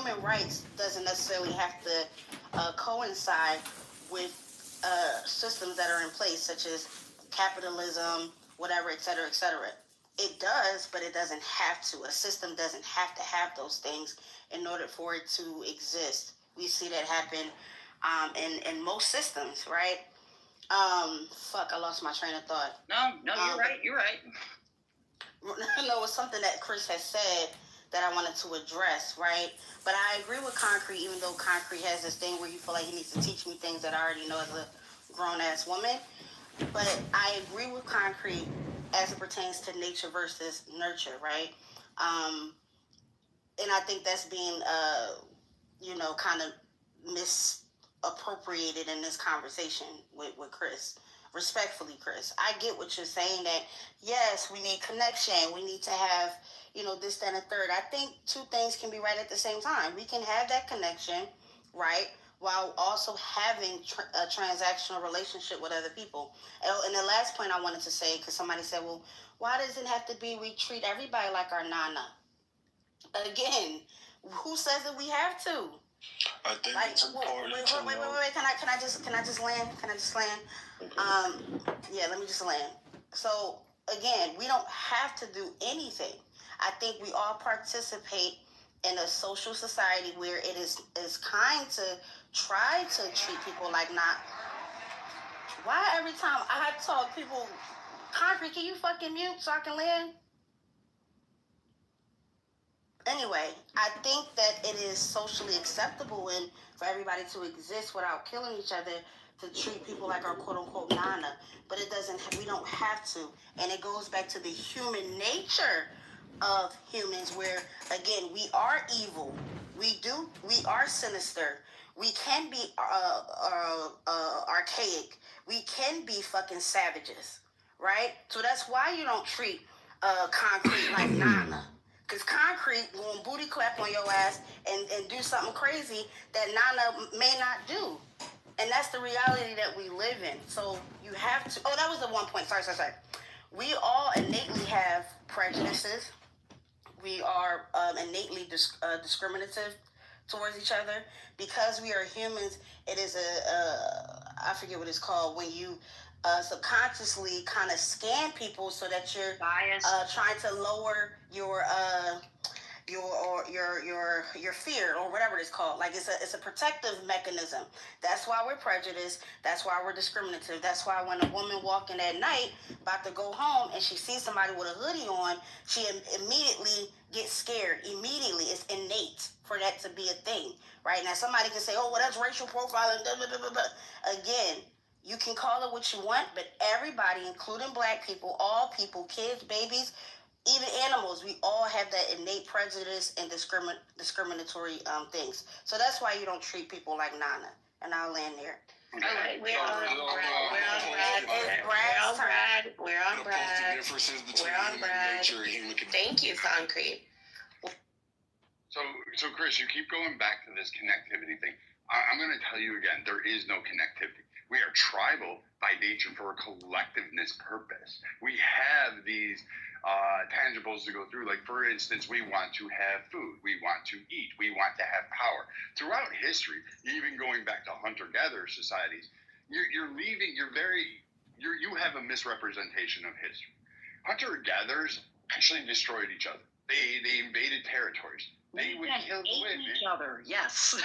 human rights doesn't necessarily have to coincide with systems that are in place, such as capitalism, whatever, et cetera, et cetera. It does, but it doesn't have to. A system doesn't have to have those things in order for it to exist. We see that happen in most systems, right? I lost my train of thought. No, you're right. You're right. No, it was something that Chris has said that I wanted to address, right? But I agree with Concrete, even though Concrete has this thing where you feel like he needs to teach me things that I already know as a grown-ass woman. But I agree with Concrete as it pertains to nature versus nurture, right? And I think that's being, kind of misappropriated in this conversation with Chris. Respectfully, Chris, I get what you're saying, that yes, we need connection, we need to have, this, that, and the third. I think two things can be right at the same time. We can have that connection, right, while also having a transactional relationship with other people. And the last point I wanted to say, because somebody said, well, why does it have to be we treat everybody like our nana? Again, who says that we have to? I think it's important. Wait. Can I just land? Yeah, let me just land. So again, we don't have to do anything. I think we all participate in a social society where it is kind to try to treat people like not. Why every time I talk, people, Concrete, can you fucking mute so I can land? Anyway, I think that it is socially acceptable and for everybody to exist without killing each other, to treat people like our quote-unquote nana. But it doesn't, we don't have to. And it goes back to the human nature of humans where, again, we are evil. We are sinister. We can be archaic. We can be fucking savages, right? So that's why you don't treat Concrete like nana. Because Concrete going booty clap on your ass and do something crazy that Nana may not do. And that's the reality that we live in. So you have to... Oh, that was the one point. Sorry. We all innately have prejudices. We are innately discriminative towards each other. Because we are humans, it is I forget what it's called, when you... subconsciously kind of scan people so that you're trying to lower your fear or whatever it's called. Like it's a protective mechanism. That's why we're prejudiced. That's why we're discriminative. That's why when a woman walking at night about to go home and she sees somebody with a hoodie on, she immediately gets scared. Immediately, it's innate for that to be a thing, right? Now somebody can say, "Oh, well, that's racial profiling." Blah, blah, blah, blah. Again. You can call it what you want, but everybody, including black people, all people, kids, babies, even animals, we all have that innate prejudice and discriminatory things. So that's why you don't treat people like Nana. And I'll land there. All right, we're on Brad. Thank you, Concrete. So Chris, you keep going back to this connectivity thing. I'm going to tell you again, there is no connectivity. We are tribal by nature for a collectiveness purpose. We have these tangibles to go through. Like, for instance, we want to have food. We want to eat. We want to have power. Throughout history, even going back to hunter-gatherer societies, you have a misrepresentation of history. Hunter-gatherers actually destroyed each other. They invaded territories. They would kill the women. Each other, yes.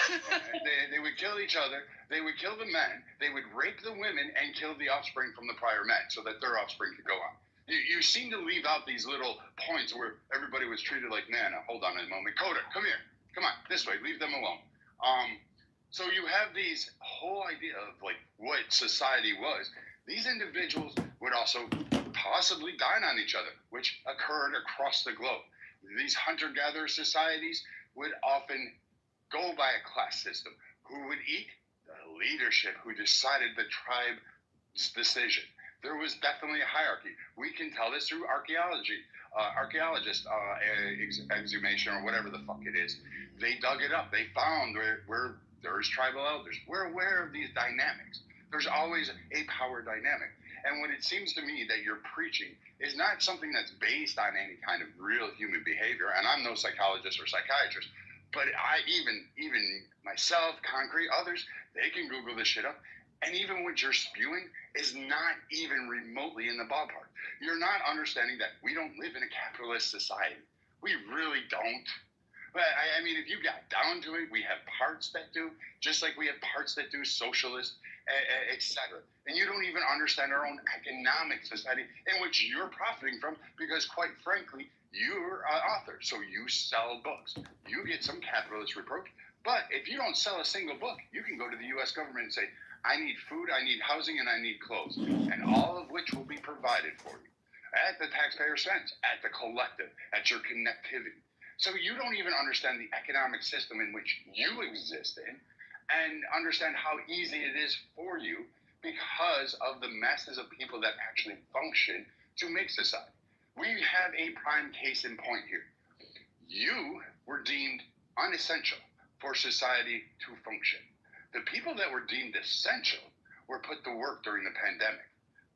They would kill each other. They would kill the men. They would rape the women and kill the offspring from the prior men so that their offspring could go on. You seem to leave out these little points where everybody was treated like, Nana, hold on a moment. Coda, come here. Come on, this way. Leave them alone. So you have these whole idea of like what society was. These individuals would also possibly dine on each other, which occurred across the globe. These hunter-gatherer societies would often go by a class system. Who would eat? The leadership who decided the tribe's decision. There was definitely a hierarchy. We can tell this through archaeology. Archaeologists, exhumation or whatever the fuck it is. They dug it up. They found where there's tribal elders. We're aware of these dynamics. There's always a power dynamic. And what it seems to me that you're preaching is not something that's based on any kind of real human behavior. And I'm no psychologist or psychiatrist, But even myself, Concrete, others, they can Google this shit up. And even what you're spewing is not even remotely in the ballpark. You're not understanding that we don't live in a capitalist society. We really don't. But I mean, if you got down to it, we have parts that do, just like we have parts that do socialist, etc. And you don't even understand our own economic society in which you're profiting from because, quite frankly, you're an author. So you sell books. You get some capitalist reproach. But if you don't sell a single book, you can go to the U.S. government and say, I need food, I need housing, and I need clothes, and all of which will be provided for you at the taxpayer cents, at the collective, at your connectivity. So you don't even understand the economic system in which you exist in and understand how easy it is for you because of the masses of people that actually function to make society. We have a prime case in point here. You were deemed unessential for society to function. The people that were deemed essential were put to work during the pandemic.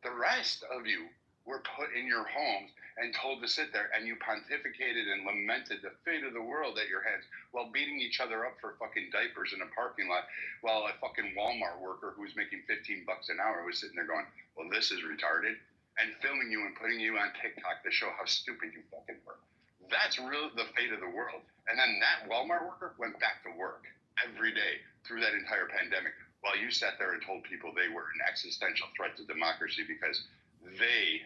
The rest of you were put in your homes and told to sit there, and you pontificated and lamented the fate of the world at your hands while beating each other up for fucking diapers in a parking lot while a fucking Walmart worker who was making $15 an hour was sitting there going, well, this is retarded, and filming you and putting you on TikTok to show how stupid you fucking were. That's really the fate of the world. And then that Walmart worker went back to work every day through that entire pandemic while you sat there and told people they were an existential threat to democracy because they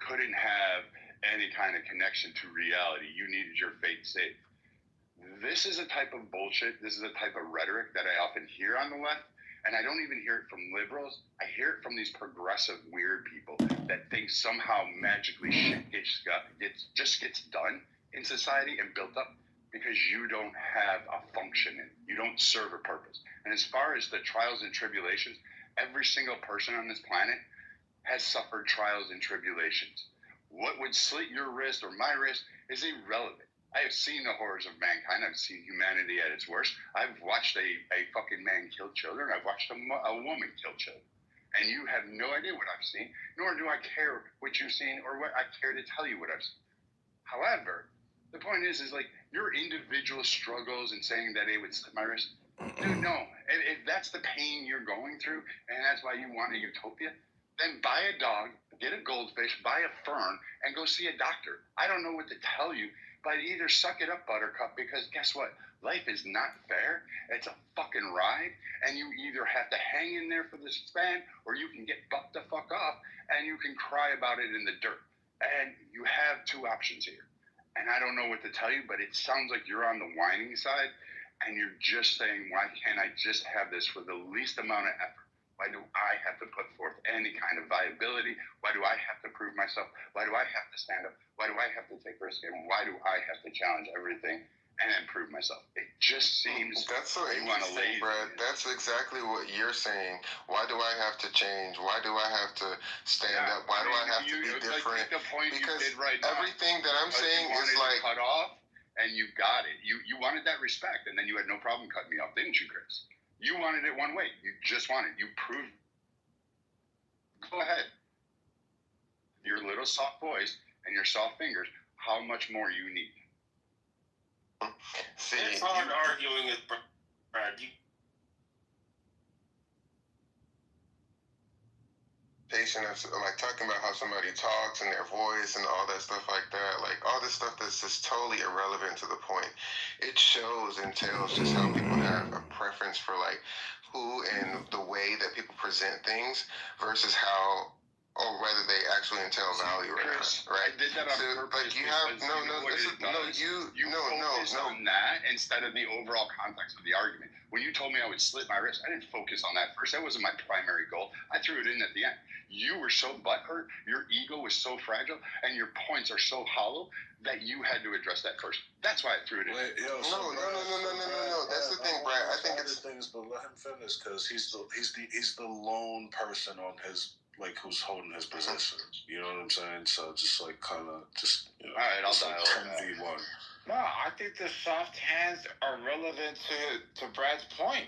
couldn't have any kind of connection to reality. You needed your fate saved. This is a type of bullshit. This is a type of rhetoric that I often hear on the left, and I don't even hear it from liberals. I hear it from these progressive weird people that think somehow magically shit gets done in society and built up because you don't have a function in it. You don't serve a purpose. And as far as the trials and tribulations, every single person on this planet has suffered trials and tribulations. What would slit your wrist or my wrist is irrelevant. I have seen the horrors of mankind. I've seen humanity at its worst. I've watched a fucking man kill children. I've watched a woman kill children. And you have no idea what I've seen, nor do I care what you've seen or what I care to tell you what I've seen. However, the point is like your individual struggles and saying that it would slit my wrist. Dude, no. If that's the pain you're going through and that's why you want a utopia, then buy a dog, get a goldfish, buy a fern, and go see a doctor. I don't know what to tell you, but either suck it up, Buttercup, because guess what? Life is not fair. It's a fucking ride, and you either have to hang in there for the span, or you can get bucked the fuck off, and you can cry about it in the dirt. And you have two options here. And I don't know what to tell you, but it sounds like you're on the whining side, and you're just saying, why can't I just have this for the least amount of effort? Why do I have to put forth any kind of viability? Why do I have to prove myself? Why do I have to stand up? Why do I have to take risk? And why do I have to challenge everything and then prove myself? It just seems that's so interesting, Brad. That's exactly what you're saying. Why do I have to change? Why do I have to stand up? Why do I have to be different? Like the point because you did right everything that I'm saying is like cut off, and you got it. You wanted that respect, and then you had no problem cutting me off, didn't you, Chris? You wanted it one way. You just wanted. You proved. Go ahead. Your little soft voice and your soft fingers. How much more you need? See, it's hard arguing with Brad. Patient of like talking about how somebody talks and their voice and all that stuff like that, like all this stuff that's just totally irrelevant to the point. It shows and tells just how people have a preference for like who and the way that people present things versus how or whether they actually entail value or not, right? I did that on purpose. Like you have you focused on that instead of the overall context of the argument. When you told me I would slit my wrist, I didn't focus on that first. That wasn't my primary goal. I threw it in at the end. You were so butthurt, your ego was so fragile, and your points are so hollow that you had to address that first. That's why I threw it in. No. That's the thing, Brad. I think it's things, but let him finish because he's the lone person on his who's holding his position. You know what I'm saying? So just like kind of just all right, I'll dial 10v1. No, I think the soft hands are relevant to Brad's point.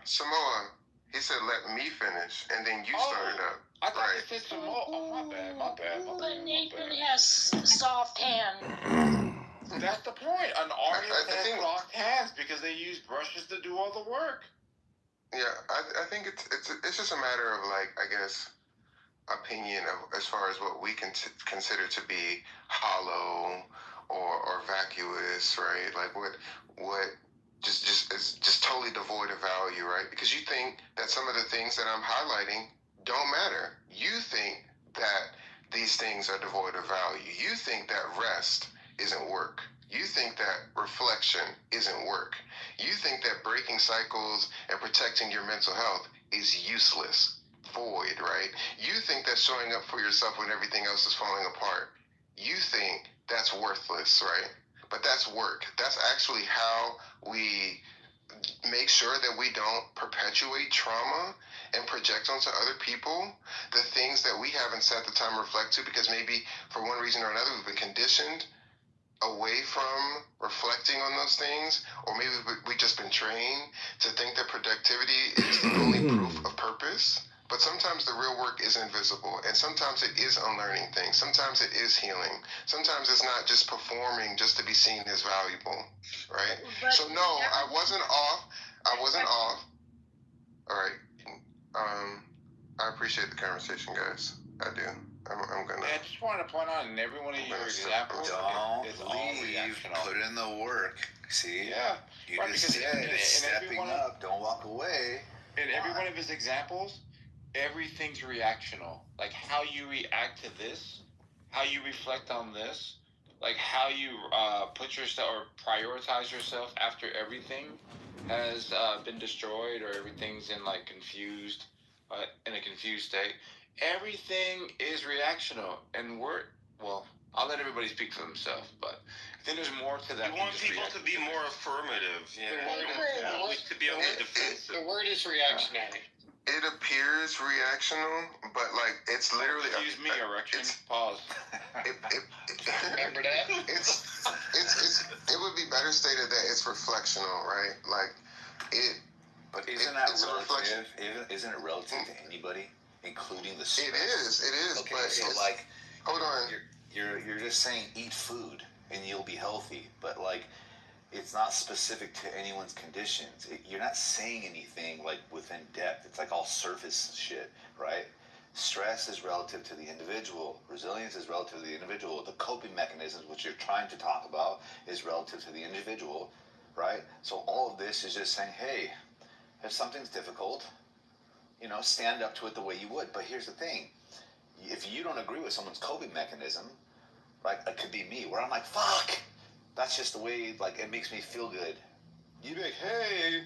Samoa, he said, "Let me finish," and then you started up. I thought he said Samoa. Oh, my bad. But Nathan has soft hand. That's the point. An artist I has think- soft hands because they use brushes to do all the work. Yeah, I think it's just a matter of, like, I guess, opinion of as far as what we can consider to be hollow or vacuous, right? Like what just is just totally devoid of value, right? Because you think that some of the things that I'm highlighting don't matter. You think that these things are devoid of value. You think that rest isn't work. You think that reflection isn't work. You think that breaking cycles and protecting your mental health is useless, void, right? You think that showing up for yourself when everything else is falling apart, you think that's worthless, right? But that's work. That's actually how we make sure that we don't perpetuate trauma and project onto other people the things that we haven't set the time to reflect to, because maybe for one reason or another we've been conditioned away from reflecting on those things, or maybe we've just been trained to think that productivity is the only proof of purpose. But sometimes the real work is invisible, and sometimes it is unlearning things. Sometimes it is healing. Sometimes it's not just performing just to be seen as valuable, right? But So no, I wasn't off. I wasn't off. All right. I appreciate the conversation, guys. I do. I'm gonna. I just want to point out in every one of your examples, Don't it's all leave. reactional. Put in the work. See? Yeah. You Right, just because said in it's every stepping one of- up. Don't walk away. In every one of his examples, everything's reactional. Like how you react to this, how you reflect on this, like how you put yourself or prioritize yourself after everything has been destroyed or everything's in like confused, in a confused state. Everything is reactional, and I'll let everybody speak for themselves, but I think there's more to that. You want people to be more affirmative. Yeah. The word To be on the defensive. The word is reactionary. It appears reactional, but like it's literally. Excuse me, erection. Pause. Remember that? It would be better stated that it's reflectional, right? Like it. But isn't that it's a reflection. relative? Isn't it relative to anybody, including the stress? It is. Okay, but so it's, like, hold on. you're just saying eat food and you'll be healthy, but like, it's not specific to anyone's conditions. You're not saying anything like within depth. It's like all surface shit, right? Stress is relative to the individual. Resilience is relative to the individual. The coping mechanisms, which you're trying to talk about, is relative to the individual, right? So all of this is just saying, hey, if something's difficult, stand up to it the way you would. But here's the thing. If you don't agree with someone's coping mechanism, like it could be me, where I'm like, fuck, that's just the way, like, it makes me feel good. You'd be like, hey,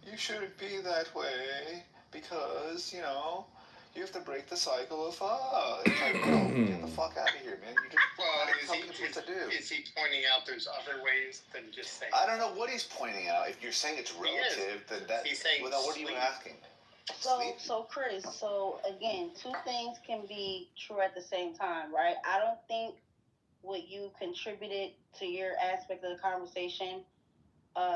you shouldn't be that way because, you have to break the cycle of fuck. It's like, bro, get the fuck out of here, man. You just tell people what to do. Is he pointing out there's other ways than just saying? I don't know what he's pointing out. If you're saying it's relative, then that. He's saying well, then what are you sleep. asking? So Chris, again, two things can be true at the same time, right? I don't think what you contributed to your aspect of the conversation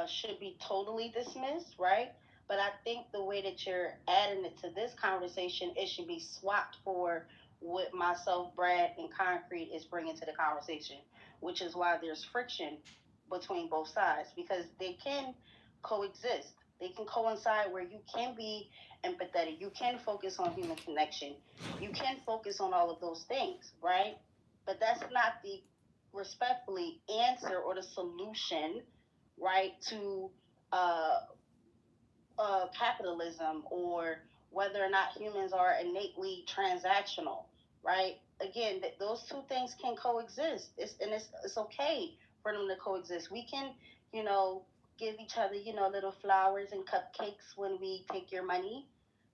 should be totally dismissed, right? But I think the way that you're adding it to this conversation, it should be swapped for what myself, Brad, and Concrete is bringing to the conversation, which is why there's friction between both sides, because they can coexist. They can coincide where you can be empathetic, you can focus on human connection, you can focus on all of those things, right? But that's not the respectfully answer or the solution, right, to capitalism, or whether or not humans are innately transactional, right? Again, those two things can coexist. It's okay for them to coexist. We can, give each other, little flowers and cupcakes when we take your money,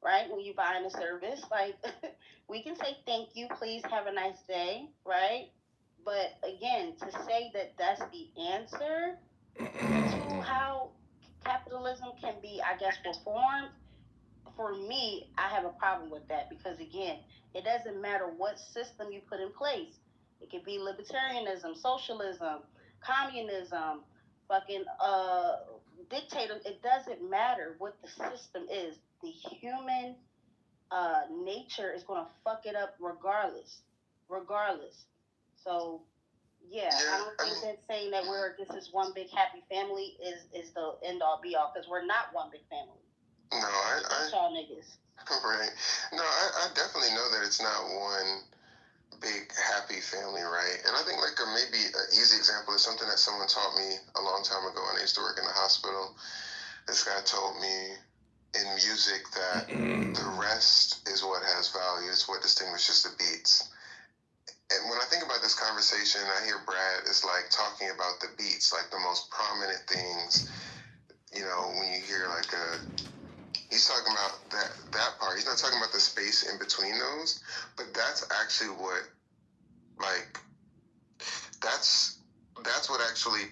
right? When you buying a service, like we can say thank you, please have a nice day, right? But again, to say that that's the answer to how capitalism can be, I guess, reformed, for me, I have a problem with that, because again, it doesn't matter what system you put in place. It could be libertarianism, socialism, communism, fucking dictator. It doesn't matter what the system is. The human nature is going to fuck it up regardless. So Yeah, I don't think that saying that this is one big happy family is the end all be all, because we're not one big family. No, That's y'all niggas. Right. No, I definitely know that it's not one big happy family, right? And I think like maybe an easy example is something that someone taught me a long time ago when I used to work in the hospital. This guy told me in music that the rest is what has value. It's what distinguishes the beats. And when I think about this conversation, I hear Brad is like talking about the beats, like the most prominent things. You know, when you hear like he's talking about that part. He's not talking about the space in between those, but that's actually what, like, that's what actually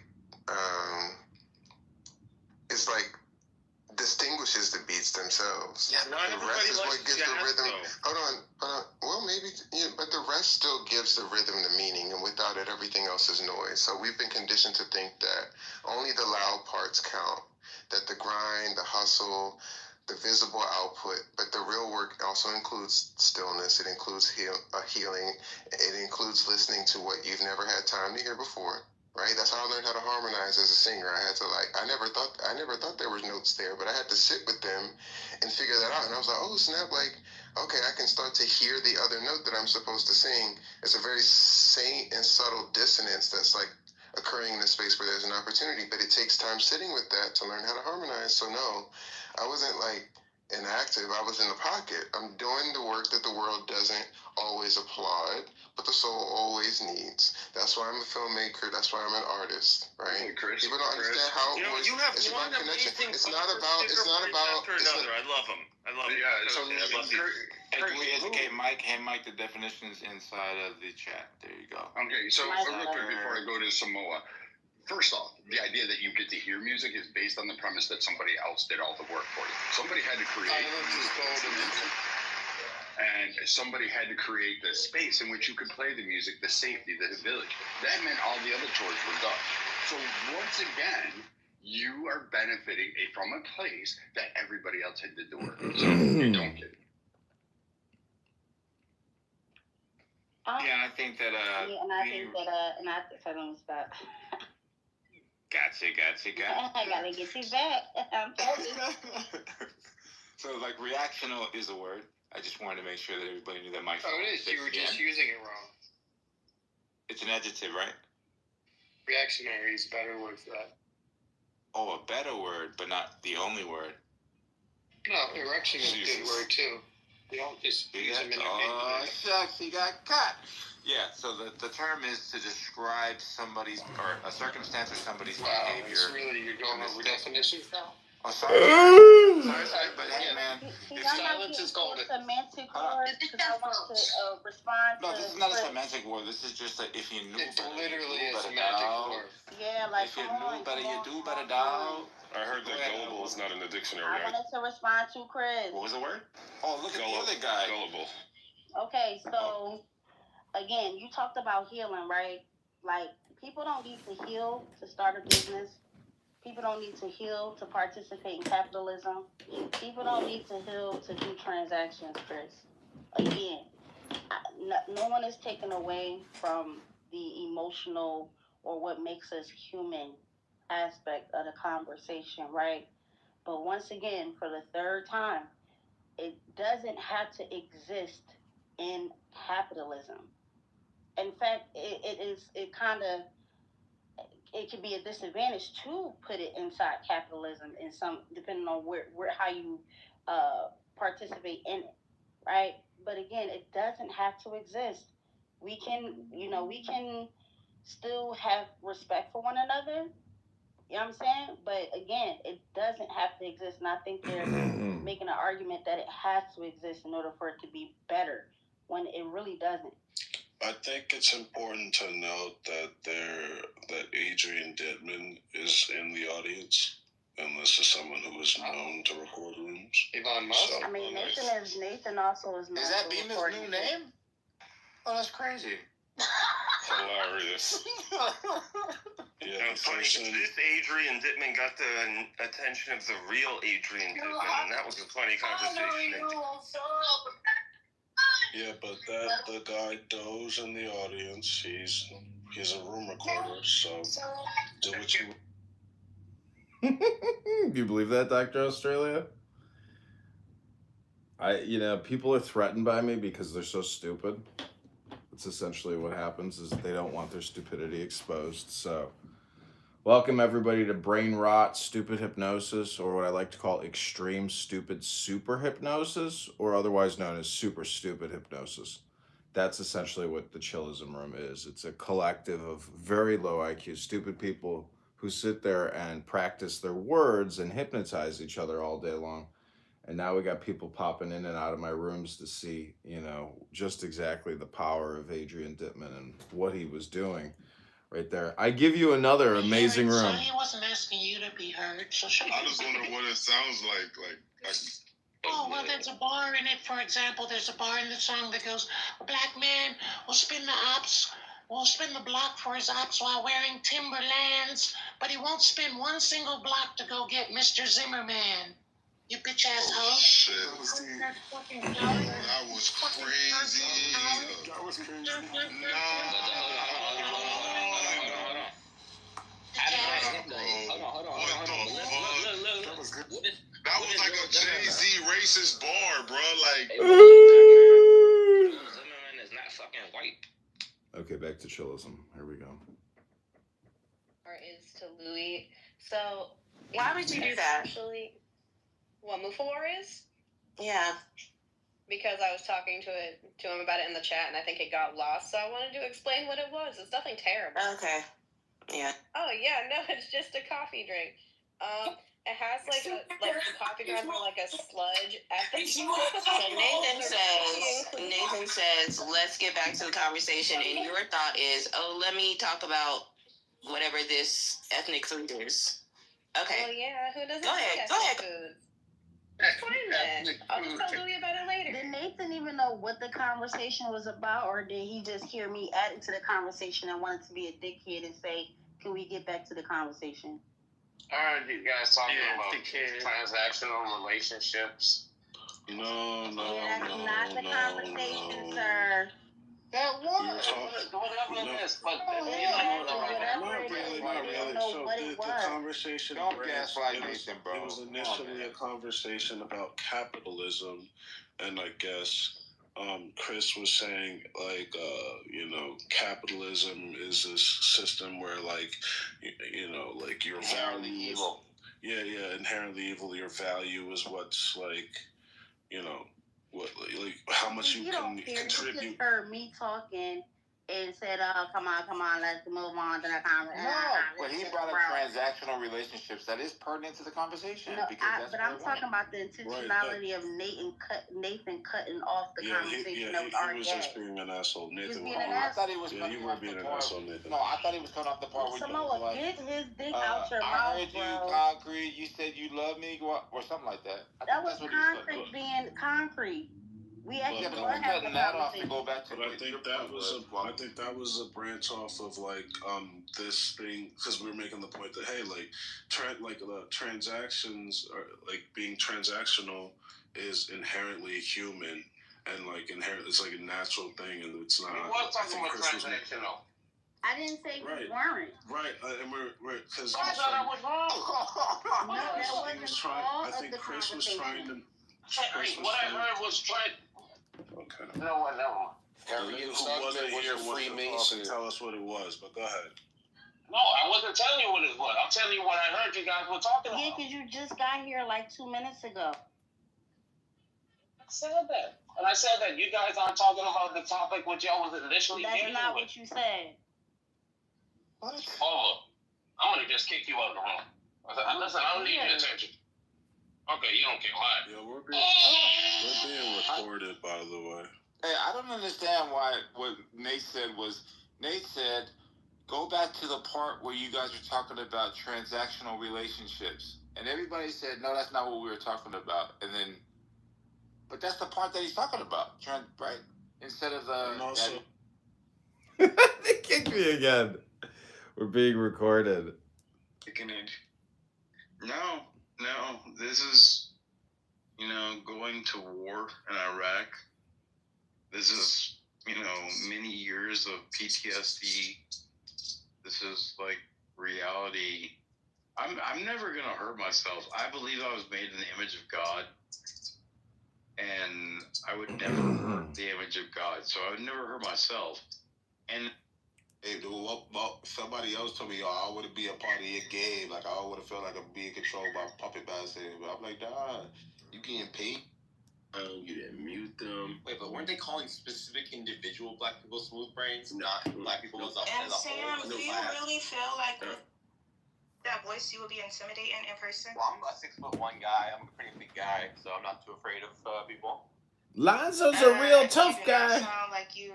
is like distinguishes the beats themselves. Yeah, not the everybody rest is what likes gives the jazz, rhythm. though. Hold on. Well, maybe, but the rest still gives the rhythm the meaning, and without it, everything else is noise. So we've been conditioned to think that only the loud parts count, that the grind, the hustle, the visible output, but the real work also includes stillness. It includes healing. It includes listening to what you've never had time to hear before. Right, that's how I learned how to harmonize as a singer. I had to I never thought there was notes there, but I had to sit with them and figure that out. And I was like, oh snap! Like, okay, I can start to hear the other note that I'm supposed to sing. It's a very faint and subtle dissonance that's like occurring in a space where there's an opportunity, but it takes time sitting with that to learn how to harmonize. So no, I wasn't like inactive. I was in the pocket. I'm doing the work that the world doesn't always applaud, but the soul always needs. That's why I'm a filmmaker. That's why I'm an artist, right? Hey, Chris, People don't understand how it works. You have It's one about connection. amazing It's not about. after another. I love him. I love him. Yeah, so I love you. Hey, can we educate Mike? Hey, Mike, the definitions inside of the chat. There you go. Okay, so real quick before I go to Samoa, first off, the idea that you get to hear music is based on the premise that somebody else did all the work for you. Somebody had to create and somebody had to create the space in which you could play the music, the safety, the village. That meant all the other chores were done. So once again, you are benefiting from a place that everybody else had did the work. So you don't get it. Yeah, I think that and I think that and I tell them stop. Gotcha. I gotta get you back. I'm sorry. So like reactional is a word. I just wanted to make sure that everybody knew that Mike. Oh, it is. You were just using it wrong. It's an adjective, right? Reactionary is a better word for that. Oh, a better word, but not the only word. No, erection is a good word too. You don't just use them in your Oh, shucks, he got cut. Yeah, so the term is to describe somebody's, or a circumstance or somebody's behavior. It's really, you're going over definitions now. Oh, sorry, but hey, man. Silence is golden. Semantic word, because I want to respond No, to. this is not a semantic word. This is just that if you knew It's better, literally you a do better, semantic dog. word. Yeah, like If you knew better, you do better, dog. I heard that gullible is not in the dictionary. I wanted to respond to Chris. What was the word? Oh, look at the other guy. Gullible. Okay, so again, you talked about healing, right? Like, people don't need to heal to start a business. People don't need to heal to participate in capitalism. People don't need to heal to do transactions, Chris. Again, no one is taken away from the emotional or what makes us human aspect of the conversation, right? But once again, for the third time, it doesn't have to exist in capitalism. In fact, it can be a disadvantage to put it inside capitalism in some, depending on where how you participate in it, right? But again, it doesn't have to exist. We can still have respect for one another. You know what I'm saying? But again, it doesn't have to exist. And I think they're making an argument that it has to exist in order for it to be better, when it really doesn't. I think it's important to note that Adrian Dittman is in the audience, and this is someone who is known to record rooms. Elon Musk? So, I mean, Nathan also is known. Is that Beamer's new name? Oh, that's crazy. Hilarious. Yeah, the Funny, person. this Adrian Dittman got the attention of the real Adrian Dittman, and that was a funny conversation. Yeah, but the guy Doe's in the audience. He's a room recorder, so do what you. Do you believe that, Dr. Australia? People are threatened by me because they're so stupid. That's essentially what happens, is they don't want their stupidity exposed. So, welcome everybody to Brain Rot Stupid Hypnosis, or what I like to call Extreme Stupid Super Hypnosis, or otherwise known as Super Stupid Hypnosis. That's essentially what the Chillism Room is. It's a collective of very low IQ stupid people who sit there and practice their words and hypnotize each other all day long. And now we got people popping in and out of my rooms to see, just exactly the power of Adrian Dittman and what he was doing right there. I give you another amazing room. So he wasn't asking you to be heard. So I just wonder what it sounds like. Oh, well, there's a bar in it. For example, there's a bar in the song that goes, "A black man will spin the block for his ops while wearing Timberlands, but he won't spin one single block to go get Mr. Zimmerman. You bitch ass hoe." Shit. That was crazy. That was crazy. That was like a Jay-Z racist bar, bro. Like, Zimmerman is not fucking white. Okay, back to Chillism. Here we go. Or is to Louis. So Why would you do that? Actually, what Mufawar is? Yeah. Because I was talking to him about it in the chat, and I think it got lost. So I wanted to explain what it was. It's nothing terrible. Okay. Yeah. Oh yeah, no, it's just a coffee drink. It has the coffee grounds are like a sludge at the So Nathan says, let's get back to the conversation, and your thought is, let me talk about whatever this ethnic food is. Okay. Well, yeah, who doesn't Go ahead. food? Explain that. I'll just tell Louis about it later. Did Nathan even know what the conversation was about, or did he just hear me adding to the conversation and wanted to be a dickhead and say, "Can we get back to the conversation?" I heard you guys talking about transactional relationships. no. That's not the conversation, sir. That was whatever it is, but Not really. So the conversation. Don't gaslight Nathan, bro. It was initially a conversation about capitalism, and I guess Chris was saying capitalism is this system where your inherently value evil. Inherently evil. Your value is what's how much you can contribute. You just heard me talking and said, "Oh, come on, let's move on to the conversation." No, but he brought up transactional relationships. That is pertinent to the conversation. No, but I'm talking about the intentionality of Nathan cutting off the conversation that was already was just being an asshole. Nathan, I thought he was cutting off the part. No, I thought he was cutting off the part where Samoa, get his dick out your mouth, I heard bro. you, Concrete. You said you love me, or something like that. That was Concrete being concrete. We actually but we're cutting that off to go back to. But I think that was a branch off of this thing, because we were making the point that the transactions are being transactional is inherently human, and inherently it's a natural thing, and it's not. We were talking about transactional. I didn't say we weren't. Right, and we're because. I thought I was wrong. No, that wasn't all of the Chris was trying to. What I heard was trying. Okay. No. Who wasn't here Freemason. Tell us what it was, but go ahead. No, I wasn't telling you what it was. I'm telling you what I heard you guys were talking about. Yeah, because you just got here 2 minutes ago. I said that. And I said that you guys aren't talking about the topic which y'all was initially That's dealing not with. what you said. What? Oh, I'm going to just kick you out of the room. Listen, I don't need your attention. Okay, you don't get quiet. Yeah, we're being recorded, by the way. Hey, I don't understand what Nate said was. Nate said, go back to the part where you guys were talking about transactional relationships. And everybody said, no, that's not what we were talking about. But that's the part that he's talking about, right? Instead of the... They kicked me again. We're being recorded. No, this is, going to war in Iraq. This is, many years of PTSD This is like reality. I'm never gonna hurt myself. I believe I was made in the image of God, and I would never hurt the image of God. So I would never hurt myself. And Hey, dude, well, somebody else told me, yo, I wouldn't be a part of your game. Like, I would have felt like I'm being controlled by puppet masters. But I'm like, nah, you getting paid. you didn't mute them. Wait, but weren't they calling specific individual black people smooth brains, not black people as a And Sam, whole? do you really feel like with that voice you would be intimidating in person? Well, I'm a 6'1" guy. I'm a pretty big guy, so I'm not too afraid of people. Lonzo's a real tough You do not guy. sound like you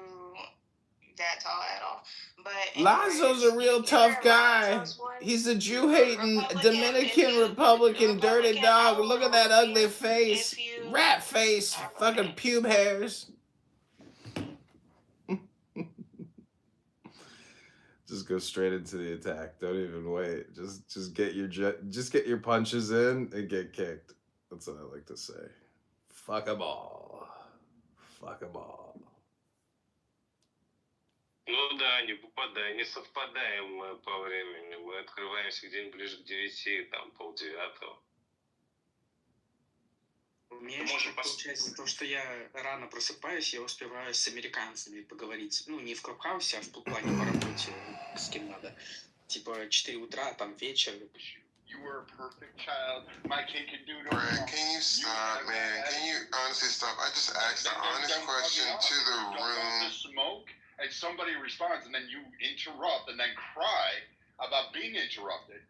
that tall at all. But Lonzo's a real tough guy. He's a Jew-hating Dominican Republican dirty dog. Look at that ugly face. Rat face. Fucking pube hairs. Just go straight into the attack. Don't even wait. Just get your punches in and get kicked. That's what I like to say. Fuck 'em all. Fuck 'em all. Ну да, не попадаем, не совпадаем по времени. Мы открываемся где-нибудь ближе к 9, там 8:30. У меня еще получается то, что я рано просыпаюсь, я успеваю с американцами поговорить. Ну, не в Клабхаусе, а в плане по работе, с кем надо. Типа 4 утра, там вечер. You were a perfect child. My kid can do no Brad, wrong. can you stop, man? Can you honestly stop? I just asked an honest question to the room. To smoke, and somebody responds, and then you interrupt, and then cry about being interrupted.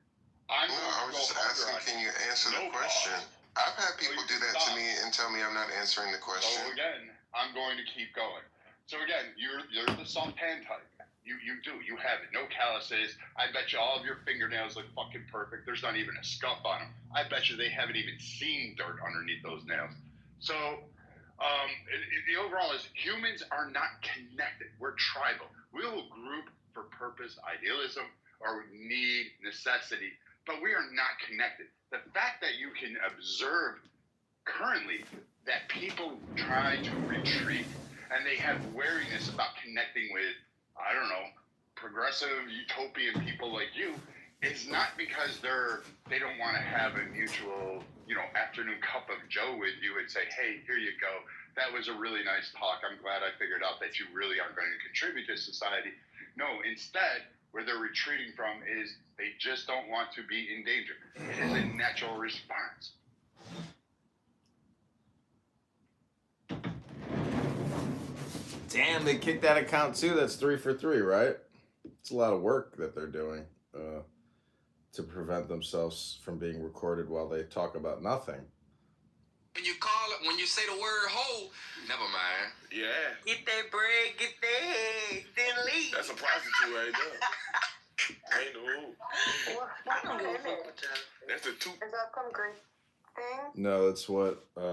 I was just asking, can you answer the question? I've had people do that to me and tell me I'm not answering the question. So again, I'm going to keep going. So again, you're the suntan type. You have it. No calluses. I bet you all of your fingernails look fucking perfect. There's not even a scuff on them. I bet you they haven't even seen dirt underneath those nails. So the overall is humans are not connected. We're tribal. We will group for purpose, idealism, or need, necessity, but we are not connected. The fact that you can observe currently that people try to retreat and they have wariness about connecting with, I don't know, progressive utopian people like you, it's not because they don't want to have a mutual, afternoon cup of Joe with you and say, hey, here you go. That was a really nice talk. I'm glad I figured out that you really are going to contribute to society. No, instead, where they're retreating from is they just don't want to be in danger. It is a natural response. Damn, they kicked that account too. That's 3 for 3, right? It's a lot of work that they're doing to prevent themselves from being recorded while they talk about nothing. When you say the word hoe, never mind. Yeah. Get that bread, get that head, then leave. That's a prostitute right there. Ain't no. I don't give a fuck with That's a two. Is that some great thing? No,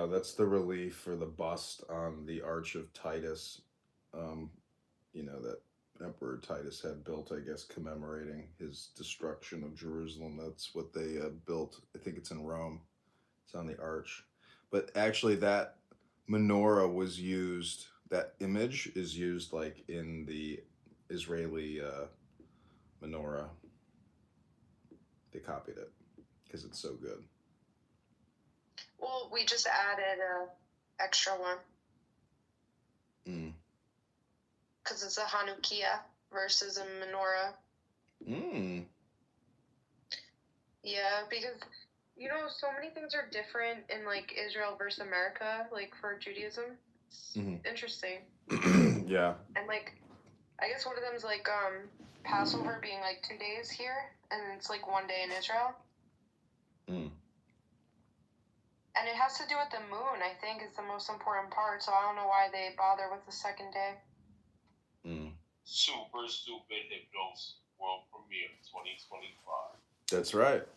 that's the relief for the bust on the Arch of Titus. That Emperor Titus had built, I guess, commemorating his destruction of Jerusalem. That's what they built. I think it's in Rome. It's on the Arch. But actually that menorah was used, that image is used like in the Israeli menorah. They copied it because it's so good. Well, we just added an extra one. Because it's a Hanukkah versus a menorah. Yeah, because, so many things are different in, Israel versus America, for Judaism. It's interesting. Yeah. And, I guess one of them is, Passover being, 2 days here, and it's, 1 day in Israel. And it has to do with the moon, I think, is the most important part, so I don't know why they bother with the second day. Super Stupid Hypnosis World Premiere 2025. That's right.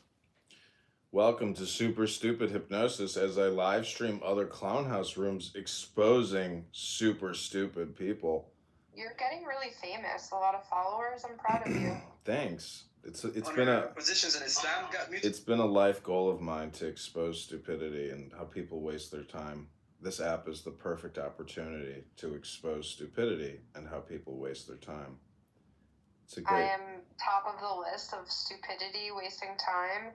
Welcome to Super Stupid Hypnosis as I live stream other clown house rooms exposing super stupid people. You're getting really famous, a lot of followers. I'm proud of you. Thanks. It's been positions in Islam got me. It's been a life goal of mine to expose stupidity and how people waste their time. This app is the perfect opportunity to expose stupidity and how people waste their time. It's a I great. am top of the list of stupidity, wasting time.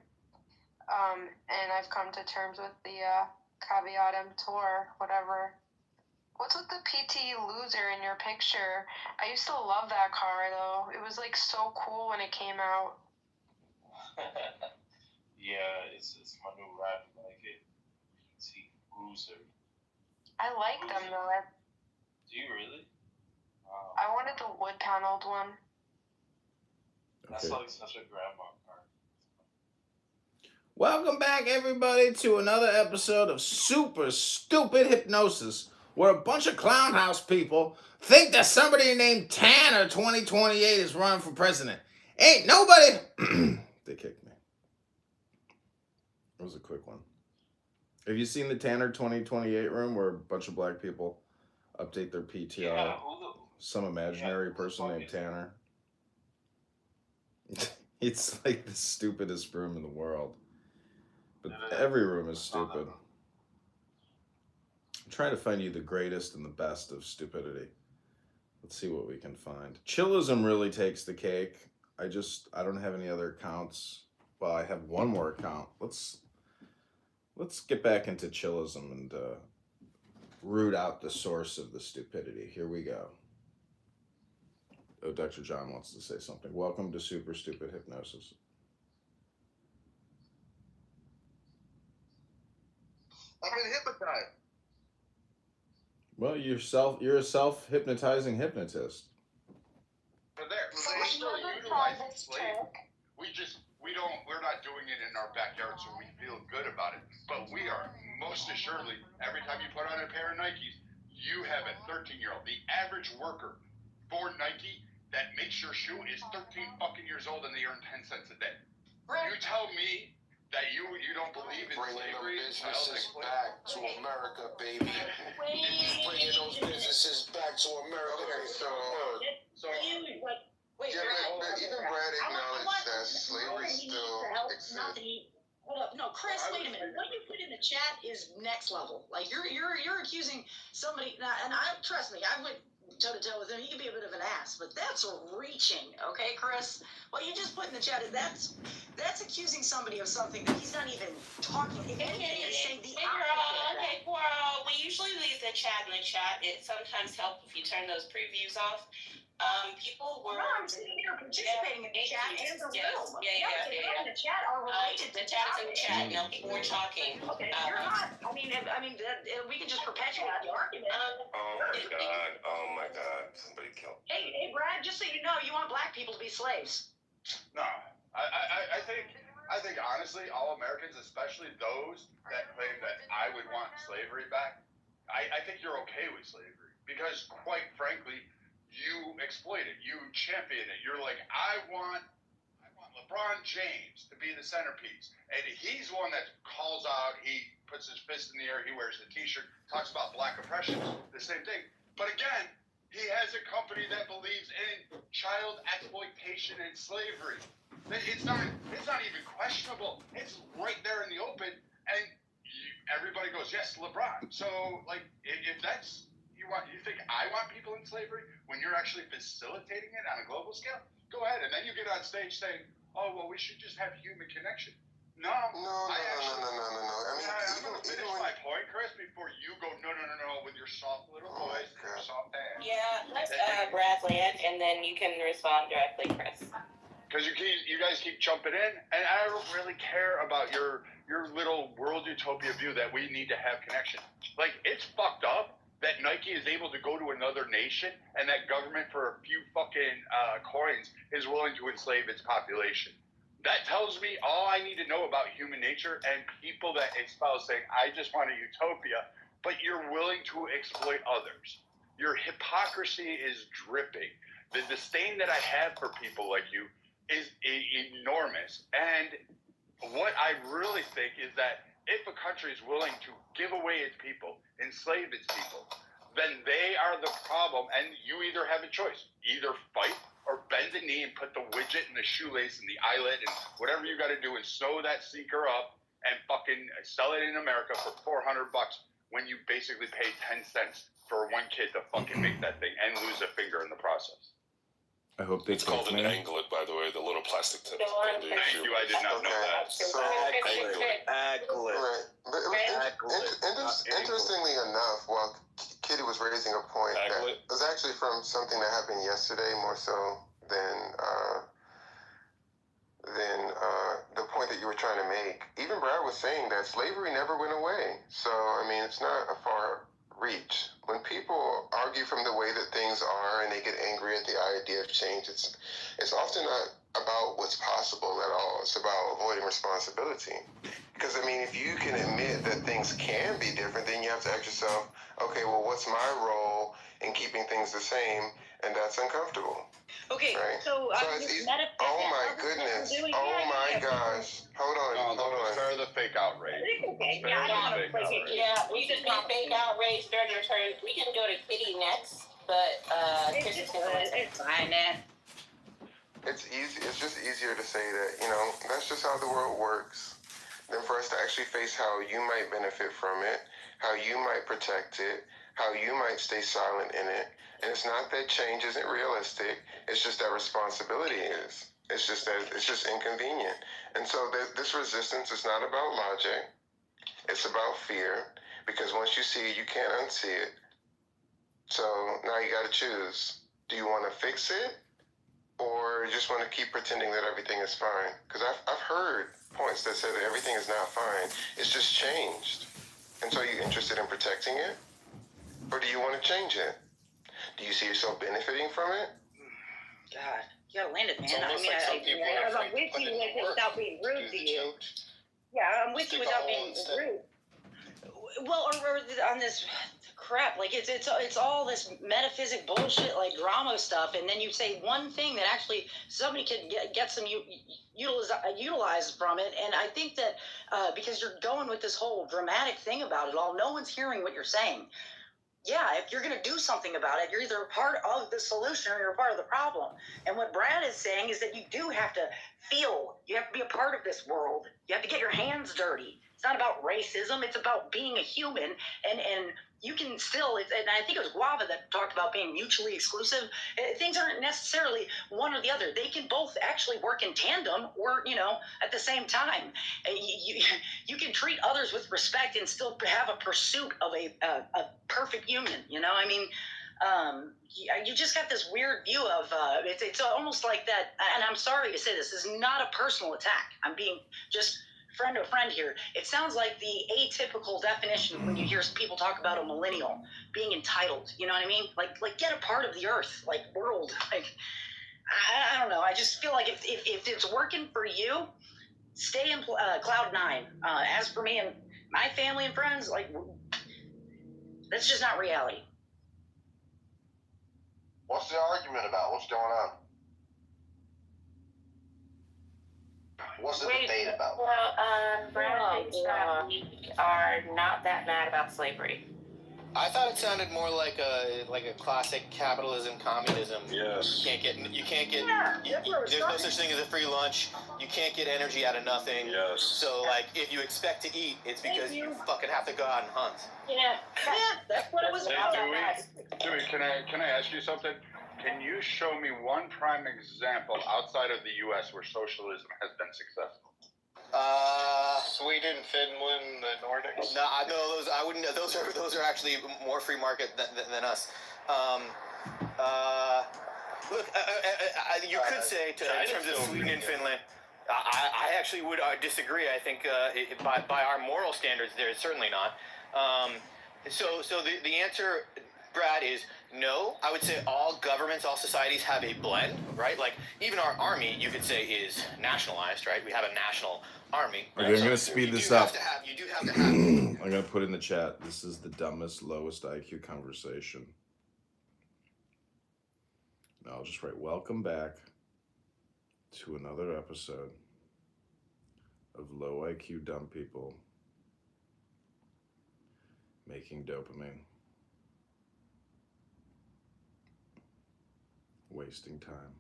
And I've come to terms with the caveat emptor, whatever. What's with the PT Loser in your picture? I used to love that car, though. It was, like, so cool when it came out. Yeah, it's my new rap. Like it. PT Loser. I like them, though. Do you really? I wanted the wood-paneled one. That's Okay. like such a grandma car. Welcome back, everybody, to another episode of Super Stupid Hypnosis, where a bunch of clown house people think that somebody named Tanner 2028 is running for president. Ain't nobody. They kicked me. It was a quick one. Have you seen the Tanner 2028 room where a bunch of black people update their PTR? Yeah, Some imaginary person named Tanner. It's like the stupidest room in the world. But every room is stupid. I'm trying to find you the greatest and the best of stupidity. Let's see what we can find. Chillism really takes the cake. I don't have any other accounts. Well, I have one more account. Let's get back into chillism and root out the source of the stupidity. Here we go. Oh, Dr. John wants to say something. Welcome to Super Stupid Hypnosis. I've been hypnotized. Well, you're a self-hypnotizing hypnotist. We're there. We're still utilizing slavery. We're not doing it in our backyard, so we feel good about it. But we are most assuredly, every time you put on a pair of Nikes, you have a 13-year-old. The average worker for Nike that makes your shoe is 13 fucking years old and they earn 10 cents a day. You tell me that you don't believe in slavery. Bringing them businesses back to America, baby. Bringing those businesses back to America. Okay, so even Brad acknowledged that slavery still exists. Hold up, no, Chris. Wait a minute. What you put in the chat is next level. Like you're accusing somebody, and trust me, I went toe to toe with him. He can be a bit of an ass, but that's reaching, okay, Chris? What you just put in the chat is that's accusing somebody of something that he's not even talking. If anything, it's saying the opposite. Okay, girl. We usually leave the chat in the chat. It sometimes helps if you turn those previews off. People were. No, I'm sitting here participating in the chat and the room. Yeah. In the chat are related the chat is in the chat. No, people were talking. Okay, you're not. I mean, we can just perpetuate the argument. Oh my God! Somebody killed. Hey, Brad. Just so you know, you want black people to be slaves. No, I think honestly, all Americans, especially those that claim that I would want slavery back, I think you're okay with slavery because, quite frankly, you exploit it, you champion it. You're like, I want LeBron James to be the centerpiece, and he's one that calls out. He puts his fist in the air. He wears the T-shirt. Talks about black oppression. The same thing. But again, he has a company that believes in child exploitation and slavery. It's not even questionable. It's right there in the open, and everybody goes, yes, LeBron. So, like, if that's you think I want people in slavery when you're actually facilitating it on a global scale? Go ahead, and then you get on stage saying, "Oh, well, we should just have human connection." No. I mean, I'm going to finish my point, Chris, before you go, no, with your soft little voice and your soft ass. Yeah, let's Brad land, and then you can respond directly, Chris. Because you guys keep jumping in, and I don't really care about your little world utopia view that we need to have connection. Like, it's fucked up that Nike is able to go to another nation and that government for a few fucking coins is willing to enslave its population. That tells me all I need to know about human nature and people that espouse saying, I just want a utopia, but you're willing to exploit others. Your hypocrisy is dripping. The disdain that I have for people like you is enormous. And what I really think is that if a country is willing to give away its people, enslave its people, then they are the problem, and you either have a choice. Either fight or bend the knee and put the widget and the shoelace and the eyelet and whatever you got to do and sew that sneaker up and fucking sell it in America for $400 when you basically pay 10 cents for one kid to fucking make that thing and lose a finger in the process. I hope they It's called kick an me. anglet, by the way, the little plastic tip. Thank you. I did not know that. So, Aglet. right. But it was interestingly enough, while Kitty was raising a point that was actually from something that happened yesterday, more so than the point that you were trying to make. Even Brad was saying that slavery never went away. So, I mean, it's not a far reach. When people argue from the way that things are and they get angry at the idea of change, it's often not about what's possible at all. It's about avoiding responsibility. Because, I mean, if you can admit that things can be different, then you have to ask yourself, okay, well, what's my role in keeping things the same? And that's uncomfortable. Okay, right? so it's easy. Oh my goodness. Oh my gosh. Hold on. Spare the fake outrage. Okay, Spare yeah, I the don't fake want to outrage. Yeah, we just not fake outrage during your turn. We can go to Kitty next, but Chris is gonna. It's fine, man. It's easy. It's just easier to say that, you know, that's just how the world works, than for us to actually face how you might benefit from it, how you might protect it, how you might stay silent in it. And it's not that change isn't realistic. It's just that responsibility is. It's just that it's just inconvenient. And so this resistance is not about logic. It's about fear. Because once you see it, you can't unsee it. So now you got to choose. Do you want to fix it? Or you just want to keep pretending that everything is fine? Because I've heard points that say that everything is not fine. It's just changed. And so are you interested in protecting it? Or do you want to change it? Do you see yourself benefiting from it? God, you gotta land it, man. It's almost I mean, like some people are I'm afraid with to put you in the work without being to rude do to the you. change. Yeah, I'm with you Stick a without hole being instead. rude. Well, or on this crap, like it's all this metaphysic bullshit, like drama stuff, and then you say one thing that actually somebody could get some utilize from it, and I think that because you're going with this whole dramatic thing about it all, no one's hearing what you're saying. Yeah, if you're going to do something about it, you're either a part of the solution or you're a part of the problem. And what Brad is saying is that you do have to feel, you have to be a part of this world. You have to get your hands dirty. It's not about racism. It's about being a human. And you can still, and I think it was Guava that talked about being mutually exclusive. Things aren't necessarily one or the other. They can both actually work in tandem or, at the same time. You can treat others with respect and still have a pursuit of a perfect union. I mean, you just got this weird view of it's almost like that. And I'm sorry to say this is not a personal attack. I'm being just friend to friend here. It sounds like the atypical definition when you hear people talk about a millennial being entitled. You know what I mean? Like get a part of the earth, like world. Like I don't know. I just feel like if it's working for you, stay in cloud nine. As for me and my family and friends, like that's just not reality. What's the argument about? What's going on? What's the debate about? Well, Brad thinks that we are not that mad about slavery. I thought it sounded more like a classic capitalism, communism. Yes. You can't get. There's no such thing as a free lunch. You can't get energy out of nothing. Yes. So if you expect to eat, it's because you fucking have to go out and hunt. Yeah, that's what it was about. Dewey, can I ask you something? Can you show me one prime example outside of the U.S. where socialism has been successful? Sweden, Finland, the Nordics. No, those I wouldn't. Those are actually more free market than us. Look, you could say in terms of Sweden and Finland. I actually would disagree. I think by our moral standards, they're certainly not. So the answer, Brad, is no. I would say all governments, all societies have a blend, right? Like even our army, you could say, is nationalized, right? We have a national army. Okay, I'm gonna speed this up. You do have to have. I'm gonna put in the chat. This is the dumbest, lowest IQ conversation. Now I'll just write welcome back to another episode of low IQ dumb people making dopamine. Wasting time.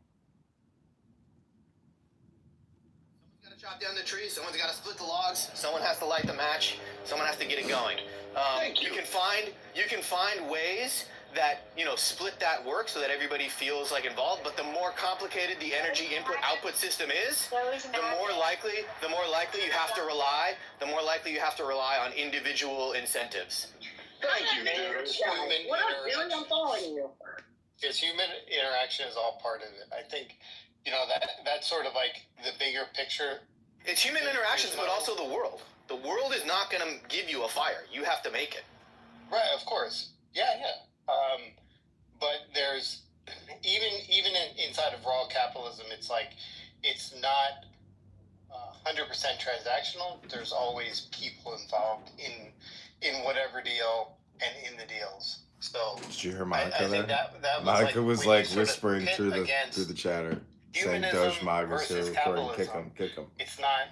Someone's got to chop down the trees. Someone's got to split the logs. Someone has to light the match. Someone has to get it going. You can find ways that, split that work so that everybody feels like involved. But the more complicated the energy input output system is, the more likely you have to rely on individual incentives. Thank you, dude. What up, dude? I'm following you. Because human interaction is all part of it. I think, that's sort of like the bigger picture. It's human interactions, but also the world. The world is not going to give you a fire. You have to make it. Right, of course. Yeah. But there's even inside of raw capitalism, it's like it's not 100% transactional. There's always people involved in whatever deal and in the deals. So did you hear Monica I there? think that Monica was where you like sort of whispering pit through the against chatter, saying humanism Doge Mag was here versus recording. capitalism. Kick him. It's not.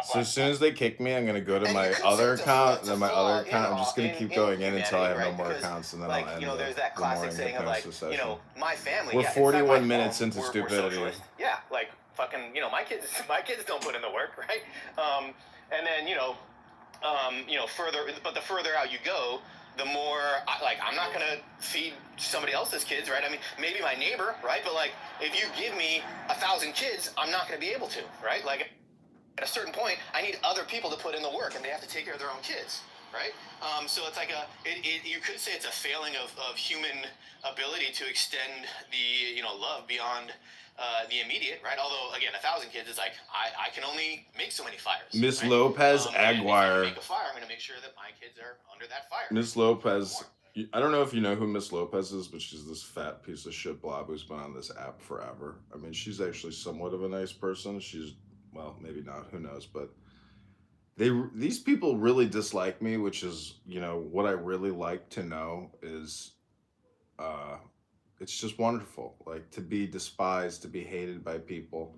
So as soon as they kick me, I'm gonna go to my other account, and then my other account. I'm just gonna keep going in until I have no more accounts, and then I'll end there's that the classic morning saying of like, hypnosis session. my family. We're Yeah, it's not my 41 minutes fault. into We're stupidity. socialists. Yeah, like fucking, my kids don't put in the work, right? And then the further out you go, the more I'm not gonna feed somebody else's kids, right? I mean, maybe my neighbor, right? But like, if you give me 1,000 kids, I'm not gonna be able to, right? Like, at a certain point, I need other people to put in the work, and they have to take care of their own kids, right? So it's like you could say it's a failing of human ability to extend the love beyond the immediate, right? Although again, 1,000 kids is like I can only make so many fires. Miss right? Lopez And if I'm Aguirre. gonna make a fire, I'm gonna make sure that my kids are under that fire. Miss Lopez. I don't know if you know who Miss Lopez is, but she's this fat piece of shit blob who's been on this app forever. I mean, she's actually somewhat of a nice person. She's, well, maybe not. Who knows? But these people really dislike me, which is, what I really like to know is, it's just wonderful. Like, to be despised, to be hated by people.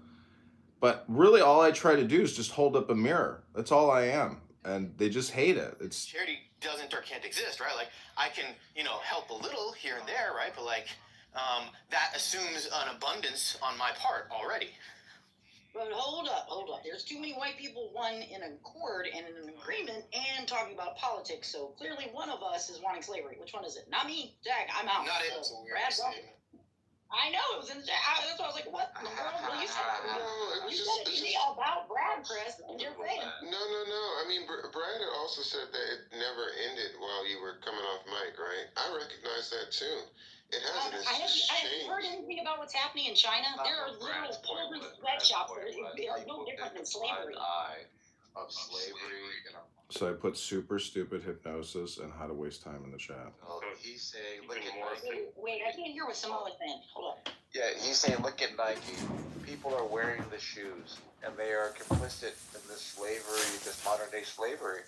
But really, all I try to do is just hold up a mirror. That's all I am. And they just hate it. It's charity doesn't or can't exist, right? Like, I can, help a little here and there, right? But like, that assumes an abundance on my part already. But hold up. There's too many white people, one in accord and in an agreement, and talking about politics. So clearly, one of us is wanting slavery. Which one is it? Not me, Jack. I'm out. Not it. So, Brad, I know it was in the chat. That's why I was like, "What in the world?" Well, you said it to me about Brad, Chris, and you're saying. No. I mean, Brad also said that it never ended while you were coming off mic, right? I recognize that too. It hasn't. I haven't heard anything about what's happening in China. There are literal children's sweatshops. They are no different than slavery. Of slavery, so I put super stupid hypnosis and how to waste time in the chat. He's saying, look at Wait, I can't hear what Samoa saying. Hold on. Yeah, he's saying, look at Nike. People are wearing the shoes, and they are complicit in this slavery, this modern day slavery.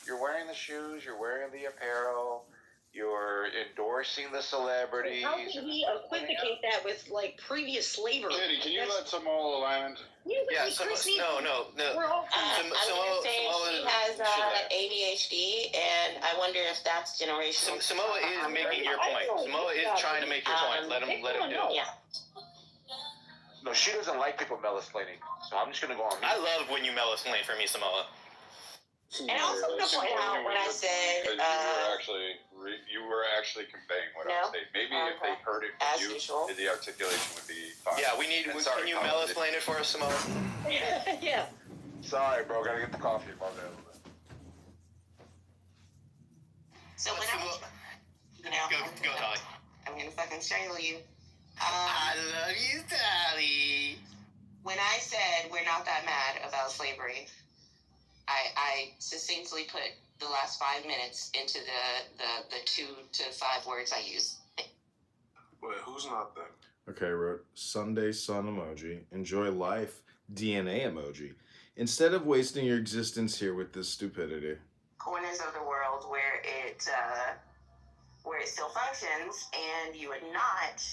You're wearing the shoes, you're wearing the apparel, you're endorsing the celebrities. How can he equivocate that with like previous slavery? Katie, can you let Samoa land? Yeah, no. I was gonna say she has ADHD, and I wonder if that's generational. Samoa is making your point. Samoa is trying to make your point. Let him do it. Yeah. No, she doesn't like people mansplaining, so I'm just gonna go on. I love when you mansplain for me, Samoa. And I also want to point out when I said you were actually conveying what I was saying. Maybe if they heard it from you, the articulation would be fine. Yeah, can you mansplain it for us, Samoa? Yeah. Sorry, bro. Gotta get the coffee. So when Go, Tali. I'm gonna fucking strangle you. I love you, Tali. When I said we're not that mad about slavery, I succinctly put the last 5 minutes into the 2 to 5 words I use. Wait, who's not there? Okay, I wrote Sunday sun emoji. Enjoy life, DNA emoji. Instead of wasting your existence here with this stupidity. Corners of the world where it still functions, and you would not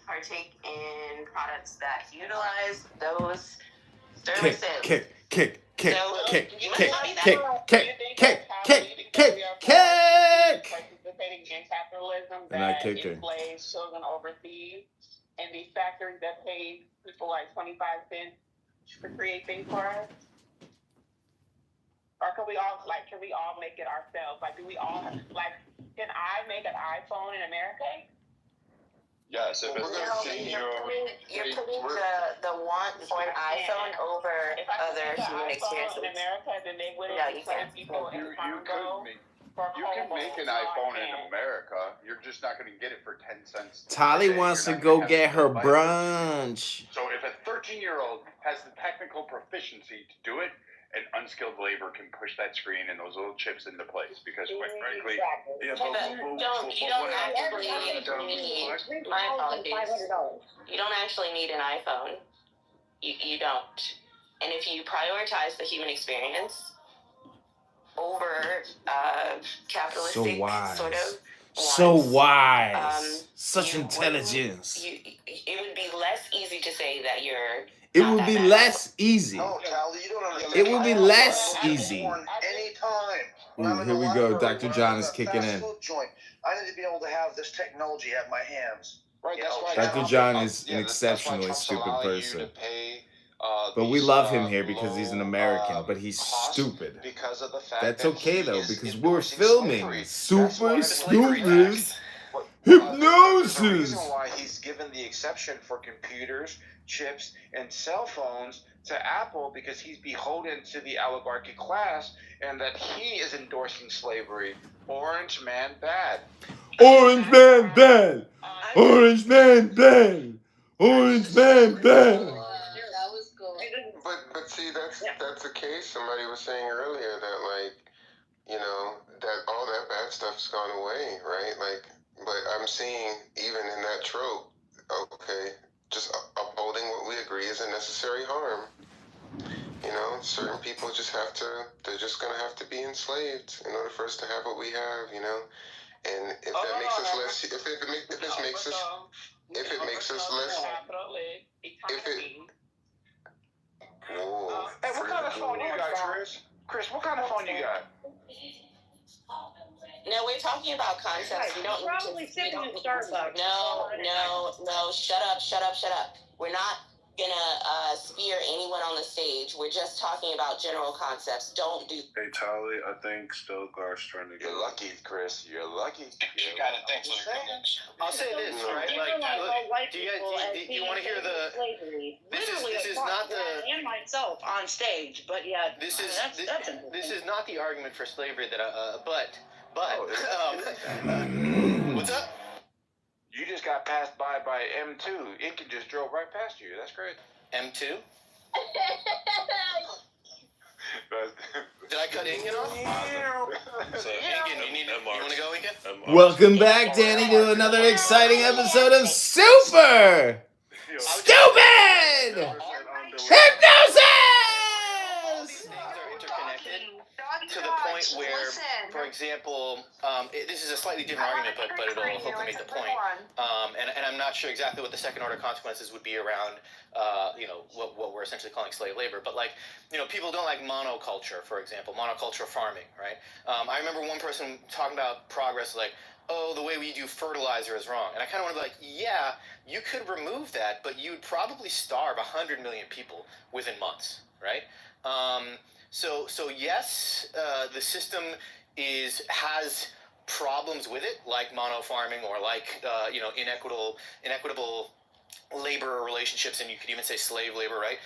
partake in products that utilize those services. Kick. Participating in capitalism And I that kicked her. enslaves children overseas, and these factories that pay people like 25 cents to create things for us. Or can we all make it ourselves? Like, do we all can I make an iPhone in America? Yes, if it's You're putting the want for an iPhone over If I other could make human an iPhone experiences. in America, then they wouldn't No, you enslaved can't. people in Congo. You can make an iPhone in America. You're just not going to get it for 10 cents. Tali wants to go get her brunch. So if a 13-year-old has the technical proficiency to do it, an unskilled labor can push that screen and those little chips into place. Because quite frankly, You don't actually need my apologies. You don't actually need an iPhone. You don't. And if you prioritize the human experience over capitalistic sort of So wants, wise. Such intelligence. it would be less easy to say that you're. It would be less easy. No, Tally, you don't understand. It would be less easy. Anytime. Ooh, here we go. Dr. John is kicking in. Joint. I need to be able to have this technology at my hands. Right, that's why Dr. John is an exceptionally stupid person. But we love him here because he's an American, but he's stupid. Because of the fact That's that okay he though, is because we're endorsing filming slavery. super Slavery stupid tax. The hypnosis. reason why he's given the exception for computers, chips, and cell phones to Apple because he's beholden to the oligarchy class and that he is endorsing slavery. Orange man bad. Orange man bad. Orange man bad. Orange man bad. That was cool. But see, that's the case. Somebody was saying earlier that, like, you know, that all that bad stuff's gone away, right? Like, but I'm seeing even in that trope, okay, just upholding what we agree is a necessary harm. You know, certain people just they're just gonna have to be enslaved in order for us to have what we have, you know. And if that makes us less, if it makes us less. Whoa. Hey, what kind of phone you got, Chris? Chris, what kind of phone you got? No, we're talking about concepts. We don't probably sipping in Starbucks. No. Shut up. We're not gonna spear anyone on the stage. We're just talking about general concepts. Don't do. Hey, Tali, I think Stilgar's trying to get. You're lucky, Chris. You're lucky. You got it. Thanks for your comments. I'll say this, right? Like, do you want to hear the? This is not the. And myself on stage, but yeah. This is not the argument for slavery that what's up? You just got passed by M2. It can just drove right past you. That's great. M2? Did I cut Incan off? Incan, you want to go, Incan? Welcome back, Danny, to another exciting episode of Super Stupid Hypnosis! To the point where, for example, this is a slightly different argument, but it'll hopefully make the point. And I'm not sure exactly what the second order consequences would be around, what we're essentially calling slave labor. But people don't like monoculture, for example, monoculture farming, right? I remember one person talking about progress, like, oh, the way we do fertilizer is wrong. And I kind of want to be like, yeah, you could remove that, but you'd probably starve 100 million people within months, right? So yes, the system has problems with it, like mono farming or like inequitable labor relationships, and you could even say slave labor, right?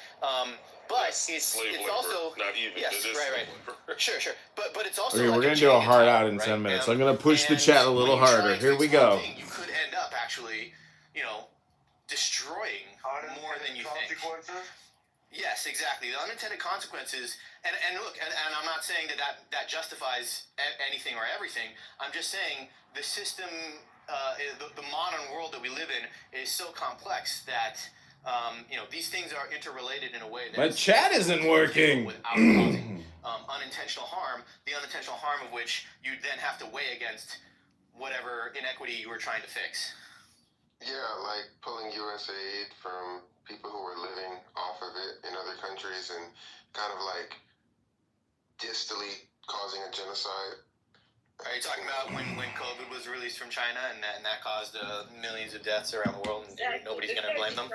But it's labor, also not even. Yes, right. Sure. But it's also Okay, like we're gonna a do a chain hard of out in right? 10 minutes. I'm gonna push the chat a little harder. Here we go. You could end up actually, destroying more than you think. Yes, exactly. The unintended consequences, and look, and I'm not saying that justifies anything or everything. I'm just saying the system, the modern world that we live in is so complex that these things are interrelated in a way that My chat isn't working. without causing unintentional harm. The unintentional harm of which you then have to weigh against whatever inequity you were trying to fix. Yeah, like pulling U.S. aid from people who were living off of it in other countries and kind of like distally causing a genocide. Are you talking about when COVID was released from China and that caused millions of deaths around the world and nobody's going to blame them?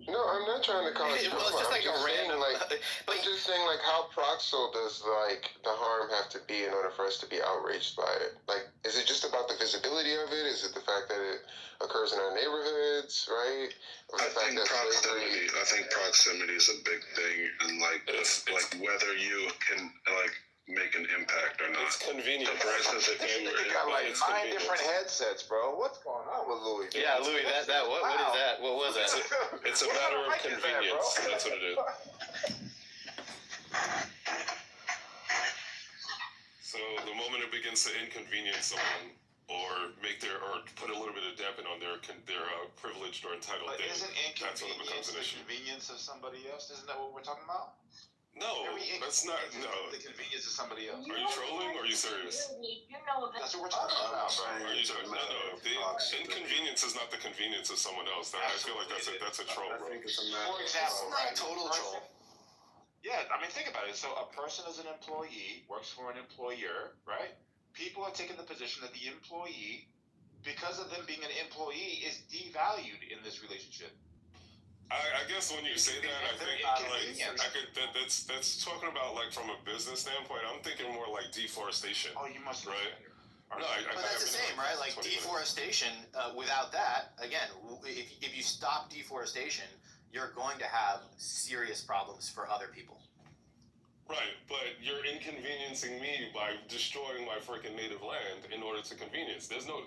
No, I'm not trying to cause drama. Well, it's just like I'm a just saying, random. I'm just saying, like, how proximal does like the harm have to be in order for us to be outraged by it? Like, is it just about the visibility of it? Is it the fact that it occurs in our neighborhoods, right? Or the fact that slavery? I think proximity is a big thing, and like whether you can like make an impact or not. It's convenient. For instance, if you You got like 9 different headsets, bro. What's going on with Louis? Yeah, Louis, what is that? What was that? It's a matter of convenience. That's what it is. So the moment it begins to inconvenience someone or put a little bit of dampen on their privileged or entitled But day, isn't that's when it becomes inconvenience an the issue. convenience of somebody else? Isn't that what we're talking about? No, that's not. No. The convenience of somebody else. Are you trolling or are you serious? That's what we're talking about, bro. Are you talking? No. The inconvenience is not the convenience of someone else. I feel like that's a troll, bro. For example, right? Total troll. Yeah, I mean, think about it. So a person is an employee, works for an employer, right? People are taking the position that the employee, because of them being an employee, is devalued in this relationship. I guess when you say that, I think that's talking about like from a business standpoint. I'm thinking more like deforestation. Oh, you must right. No, but that's the same, right? Like deforestation. Without that, again, if you stop deforestation, you're going to have serious problems for other people. Right, but you're inconveniencing me by destroying my freaking native land in order to convenience. There's no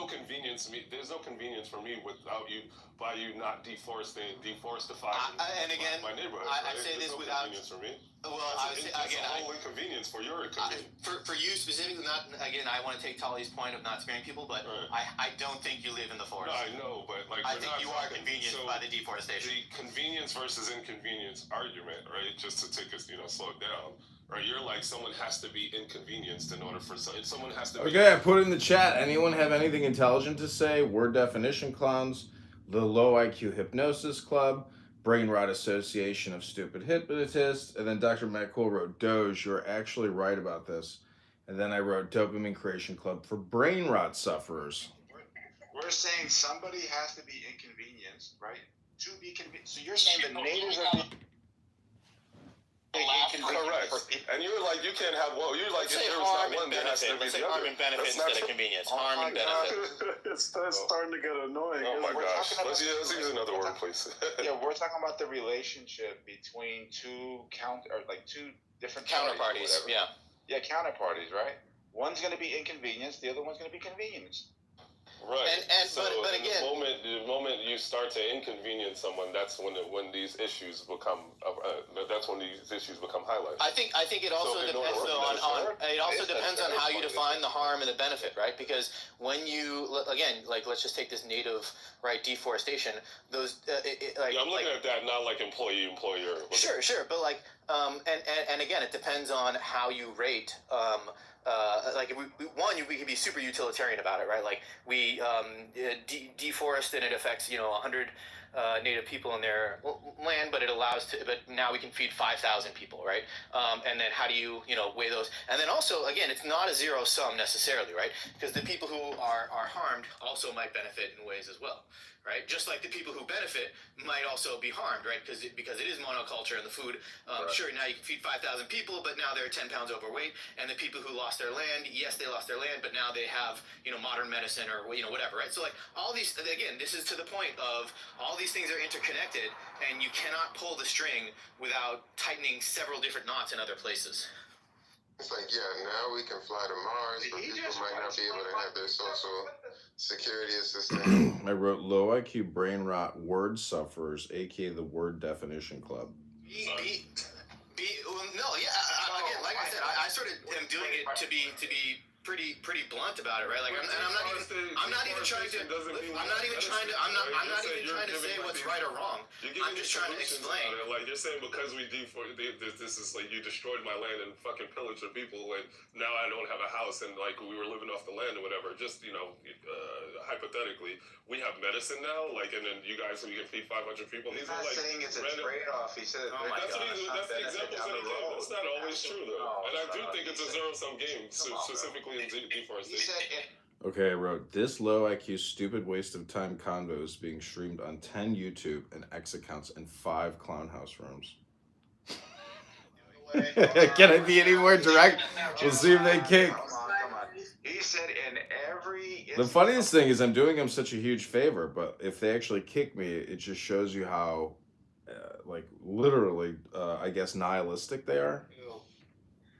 convenience for me without you by you not deforestifying and again, my neighborhood. I say this without convenience for me. Well, I would say again, a whole inconvenience for your inconvenience. For you specifically, not again. I want to take Tolly's point of not sparing people, but I don't think you live in the forest. No, I know, but like I think you are convenienced by the deforestation. The convenience versus inconvenience argument, right? Just to take us, slow it down. Right, you're like someone has to be inconvenienced in order for someone has to. Okay, I put in the chat. Anyone have anything intelligent to say? Word definition clowns, the Low IQ Hypnosis Club, Brain Rot Association of Stupid Hypnotists, and then Dr. Matt Cool wrote Doge. You're actually right about this. And then I wrote Dopamine Creation Club for brain rot sufferers. We're saying somebody has to be inconvenienced, right? To be convinced. So you're saying the natives are being correct. And you're like, you can't have you're like, if there was not one, there has to be the other. Harm and benefit instead of convenience. Harm and benefit. It's starting to get annoying. Oh my gosh. Let's use another word, please. Yeah, we're talking about the relationship between two different counterparties. Yeah, counterparties, right? One's going to be inconvenienced, the other one's going to be convenienced. Right. But again, the moment you start to inconvenience someone, that's when these issues become highlighted. I think it also depends on how you define the harm and the benefit, right? Because when you let's just take this native deforestation. Those I'm looking at that not like employee employer. Sure, but and again, it depends on how you rate. We can be super utilitarian about it, right? Like we deforest and it affects 100 native people in their land, but now we can feed 5,000 people, right? And then how do you weigh those? And then also again, it's not a zero sum necessarily, right? Because the people who are harmed also might benefit in ways as well. Right, just like the people who benefit might also be harmed, right? Because it is monoculture and the food. Sure, now you can feed 5,000 people, but now they're 10 pounds overweight. And the people who lost their land, yes, they lost their land, but now they have modern medicine or whatever, right? So like all these, again, this is to the point of all these things are interconnected, and you cannot pull the string without tightening several different knots in other places. It's like, now we can fly to Mars, but people might not be able to have their social security assistance. I wrote Low IQ Brain Rot Word Sufferers, aka the Word Definition Club. Again, like I said, I sort of am doing it to be pretty blunt about it, right? Like, I'm not even trying to say what's right or wrong. I'm just trying to explain. Like, you're saying because this is like you destroyed my land and fucking pillaged the people, and now I don't have a house and like we were living off the land or whatever. Just hypothetically, we have medicine now, like, and then you can feed 500 people. He's These not are like saying it's a random. trade-off. He said That's the examples that he gave. That's not always true though, and I do think it's a zero-sum game, specifically in deforestation. Okay, I wrote, this low IQ stupid waste of time convo is being streamed on 10 YouTube and X accounts and 5 clown house rooms. Can I be any more direct? We'll see if they kick. Come on. He said in every... The funniest thing is I'm doing them such a huge favor, but if they actually kick me, it just shows you how, like, literally, I guess, nihilistic they are.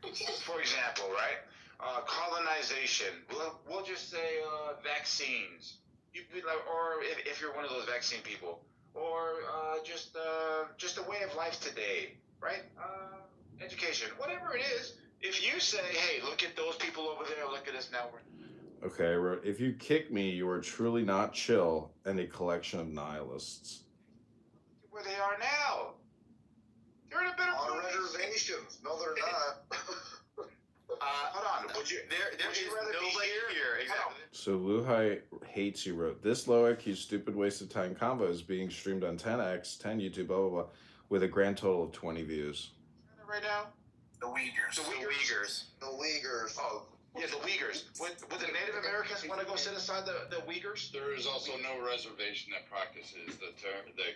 For example, right? Colonization. We'll just say vaccines. Or if you're one of those vaccine people, or just a way of life today, right? Education, whatever it is. If you say, "Hey, look at those people over there. Look at us now." Okay, I wrote, if you kick me, you are truly not chill and a collection of nihilists. Where they are now. They're in a better place. On reservations. No, they're not. Hold on. Would you rather be here? Exactly. So Luhai hates you wrote, this low IQ stupid waste of time convo is being streamed on 10X, 10 YouTube, blah, blah, blah, with a grand total of 20 views. Right now? The Uyghurs. The Uyghurs. Oh, yeah, the Uyghurs. Would the Native Americans want to go sit aside the Uyghurs? There is also no reservation that practices the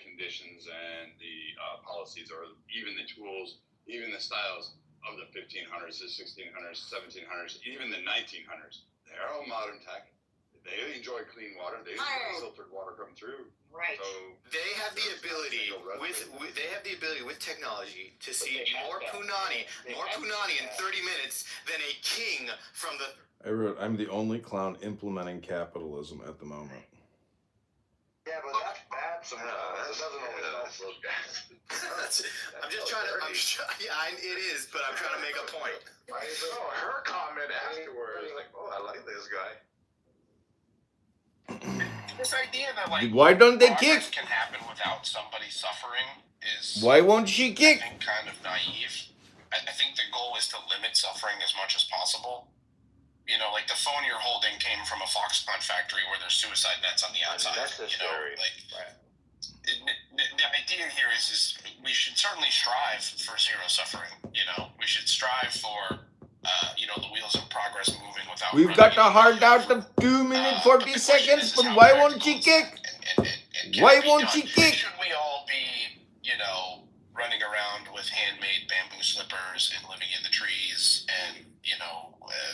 conditions and the policies, or even the tools, even the styles of the 1500s, the 1600s, 1700s, even the 1900s. They're all modern tech. They enjoy clean water. They enjoy filtered water coming through. Right. So They have the ability with technology to see more punani in 30 minutes than a king from the. I wrote, I'm the only clown implementing capitalism at the moment. yeah, but that's bad sometimes. It doesn't always help those guys. I'm just trying to. It is, but I'm trying to make a point. Her comment afterwards, like, "Oh, I like this guy." This idea that like Why don't they kick? progress can happen without somebody suffering is Why won't she kick? I think kind of naive. I think the goal is to limit suffering as much as possible. You know, like the phone you're holding came from a Foxconn factory where there's suicide nets on the outside. Unnecessary. The idea here is we should certainly strive for zero suffering. You know, we should strive for the wheels of progress moving without. We've got a hard out of 2 minutes 40 seconds, but why won't she kick? Why won't she kick? Should we all be, running around with handmade bamboo slippers and living in the trees and,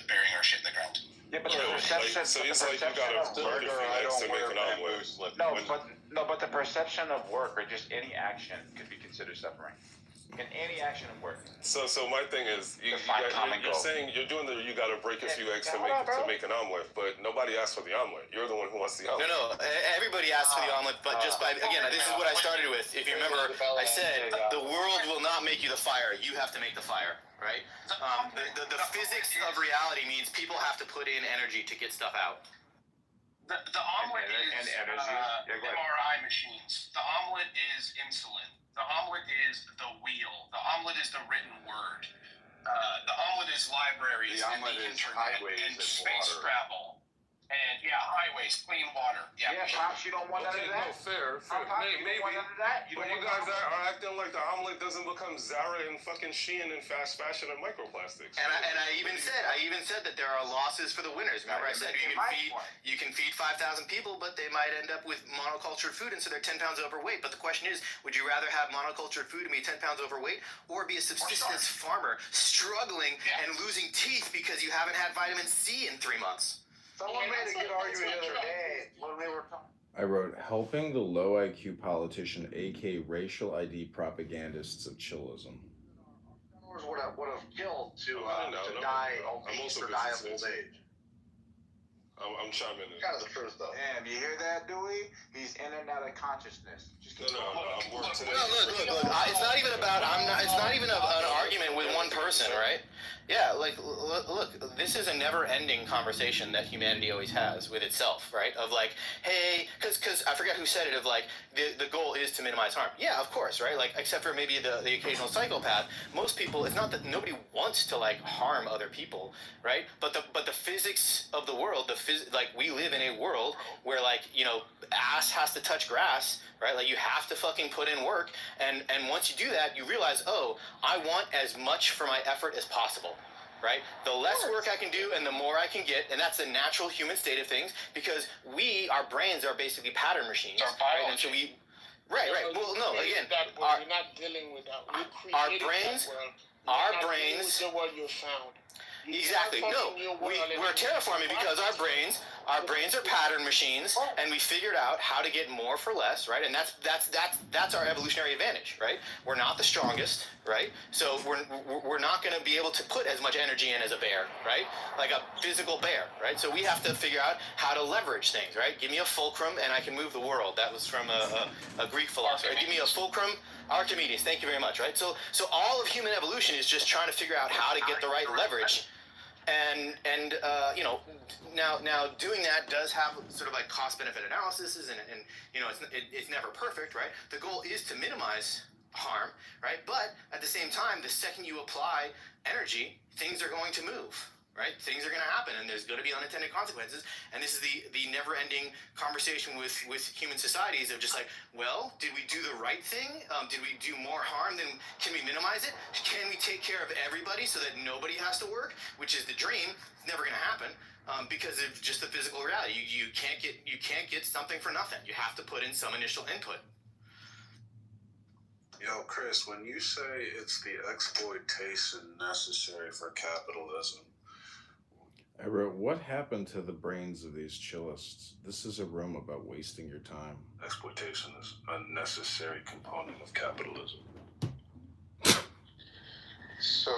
burying our shit in the ground? Yeah, but the perception, so it's like you gotta build a few to make an omelet. But the perception of work or just any action could be considered suffering. In any action of work. So my thing is, you're saying you're doing you gotta break a few eggs to make an omelet, but nobody asked for the omelet. You're the one who wants the omelet. No, everybody asked for the omelet, but just by this is what I started with. If you remember, I said the world will not make you the fire. You have to make the fire, right? The physics of reality means people have to put in energy to get stuff out. The omelet is MRI machines. The omelet is insulin. The omelet is the wheel. The omelet is the written word. The omelet is libraries and the internet and space travel. And highways, clean water. Yeah, Pops, you don't want none of that? No, fair. Maybe. But you guys are acting like the omelet doesn't become Zara and fucking Shein and fast fashion and microplastics. And I even said that there are losses for the winners. Remember, I said you can feed 5,000 people, but they might end up with monocultured food, and so they're 10 pounds overweight. But the question is, would you rather have monocultured food and be 10 pounds overweight, or be a subsistence farmer struggling and losing teeth because you haven't had vitamin C in 3 months? Someone made a good argument the other day when we were talking. I wrote, helping the low IQ politician, aka racial ID propagandists of chillism. Would have killed to die of old age. I'm chiming in. Kind of the truth, though. Damn, you hear that, Dewey? He's in and out of consciousness. Just keep No, I'm working today. No, look. It's not even about. It's not even an argument with one person, right? Yeah, like, look. This is a never-ending conversation that humanity always has with itself, right? Of like, hey, because I forget who said it. Of like, the goal is to minimize harm. Yeah, of course, right? Like, except for maybe the occasional psychopath. Most people, it's not that nobody wants to like harm other people, right? But the physics of the world, like we live in a world where like ass has to touch grass, right? Like you have to fucking put in work, and once you do that, you realize, oh, I want as much for my effort as possible, right? The less work I can do and the more I can get, and that's the natural human state of things, because our brains are basically pattern machines, right? And so we, right. Well, no, again, you're not dealing with that. Our brains, the world you found. Exactly. No, we're terraforming because our brains are pattern machines, and we figured out how to get more for less, right? And that's our evolutionary advantage, right? We're not the strongest, right? So we're not going to be able to put as much energy in as a bear, right? Like a physical bear, right? So we have to figure out how to leverage things, right? Give me a fulcrum and I can move the world. That was from a Greek philosopher. Give me a fulcrum, Archimedes. Thank you very much, right? So all of human evolution is just trying to figure out how to get the right leverage. And now doing that does have sort of like cost benefit analysis, and it's never perfect, right? The goal is to minimize harm, right? But at the same time, the second you apply energy, things are going to move, right? Things are going to happen, and there's going to be unintended consequences. And this is the never-ending conversation with human societies of just like, well, did we do the right thing? Did we do more harm than? Can we minimize it? Can we take care of everybody so that nobody has to work? Which is the dream. It's never going to happen because of just the physical reality. You can't get something for nothing. You have to put in some initial input. Yo, Chris, when you say it's the exploitation necessary for capitalism, I wrote, what happened to the brains of these chillists? This is a room about wasting your time. Exploitation is a necessary component of capitalism. So,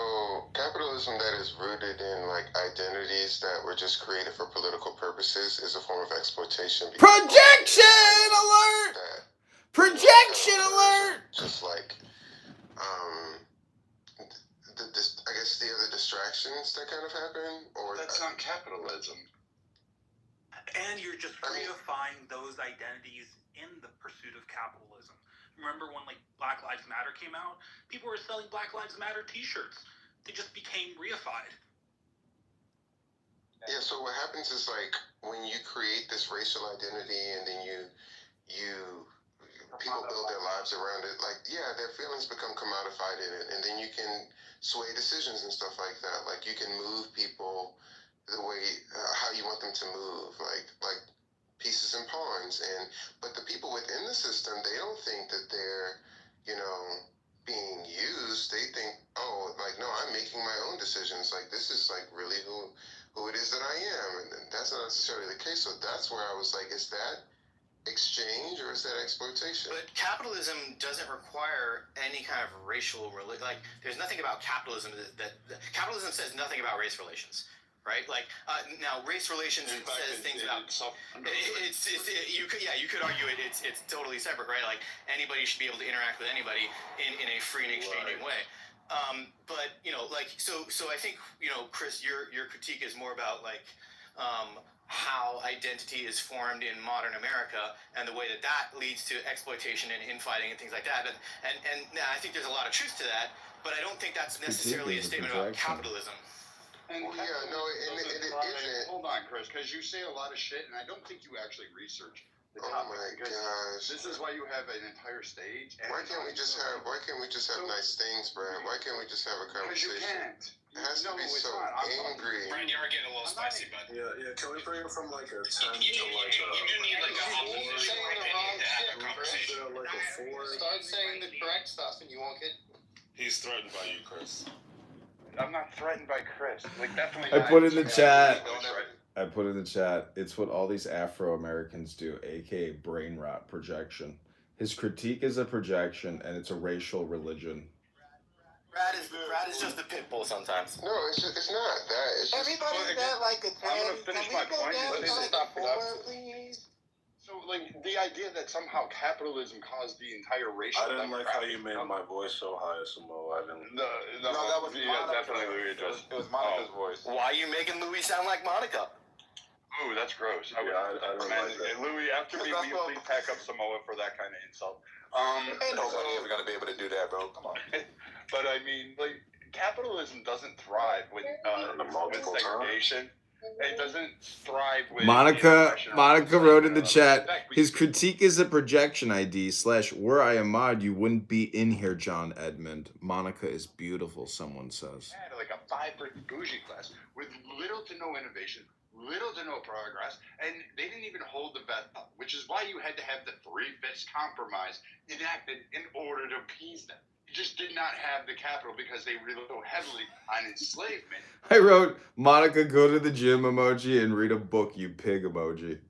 capitalism that is rooted in like identities that were just created for political purposes is a form of exploitation. Projection alert! Projection alert! Just like, I guess the other distractions that kind of happen, or that's not capitalism. And you're just reifying those identities in the pursuit of capitalism. Remember when like Black Lives Matter came out? People were selling Black Lives Matter t-shirts. They just became reified. Yeah, so what happens is like when you create this racial identity and then people build their lives around it, like, yeah, their feelings become commodified in it, and then you can sway decisions and stuff like that. Like, you can move people the way, how you want them to move, like pieces and pawns. But the people within the system, they don't think that they're, being used. They think, oh, like, no, I'm making my own decisions. Like, this is, like, really who it is that I am. And that's not necessarily the case. So that's where I was like, is that exchange or is that exploitation? But capitalism doesn't require any kind of racial like there's nothing about capitalism that capitalism says nothing about race relations, right? Like now race relations says things about you could argue it's totally separate, right? Like anybody should be able to interact with anybody in a free and exchanging way. But so I think Chris, your critique is more about like how identity is formed in modern America and the way that leads to exploitation and infighting and things like that. And I think there's a lot of truth to that, but I don't think that's necessarily a statement about capitalism. And it isn't. Hold on, Chris, because you say a lot of shit, and I don't think you actually research the topic. Oh my gosh! This is why you have an entire stage. Why can't we just have nice things, Brad? Why can't we just have a conversation? Because you can't. It has to be so angry. Brand, you are getting a little spicy, bud. Yeah. Can we bring it from like a 10 to like a? You do need like a opposition opinion to have a conversation. Like a 4. Start saying the correct stuff, and you won't get. He's threatened by you, Chris. I'm not threatened by Chris. Like definitely. I put in the chat. It's what all these Afro-Americans do, aka brain rot projection. His critique is a projection, and it's a racial religion. Brad is just a pit bull sometimes. No, it's not that. It's just Everybody's got like a 10. I'm gonna finish my point. Down Let to me like stop a 4, please? So, like, the idea that somehow capitalism caused the entire racial I didn't like how you made my voice so high, Samo. I didn't. No, that was yeah, Monica. definitely Louis. It was Monica's voice. Why are you making Louis sound like Monica? Ooh, that's gross. I don't Man, like that. Louis, after me, will you please pack up Samoa for that kind of insult? Ain't nobody ever gonna be able to do that, bro. Come on. But I mean, like, capitalism doesn't thrive with segregation. It doesn't thrive with Monica wrote in the chat, his critique is a projection ID / were I a mod, you wouldn't be in here, John Edmund. Monica is beautiful, someone says. Had like a vibrant bougie class with little to no innovation, little to no progress, and they didn't even hold the vet up, which is why you had to have the 3/5 compromise enacted in order to appease them. You just did not have the capital because they relied so heavily on enslavement. I wrote, Monica, go to the gym emoji and read a book, you pig emoji.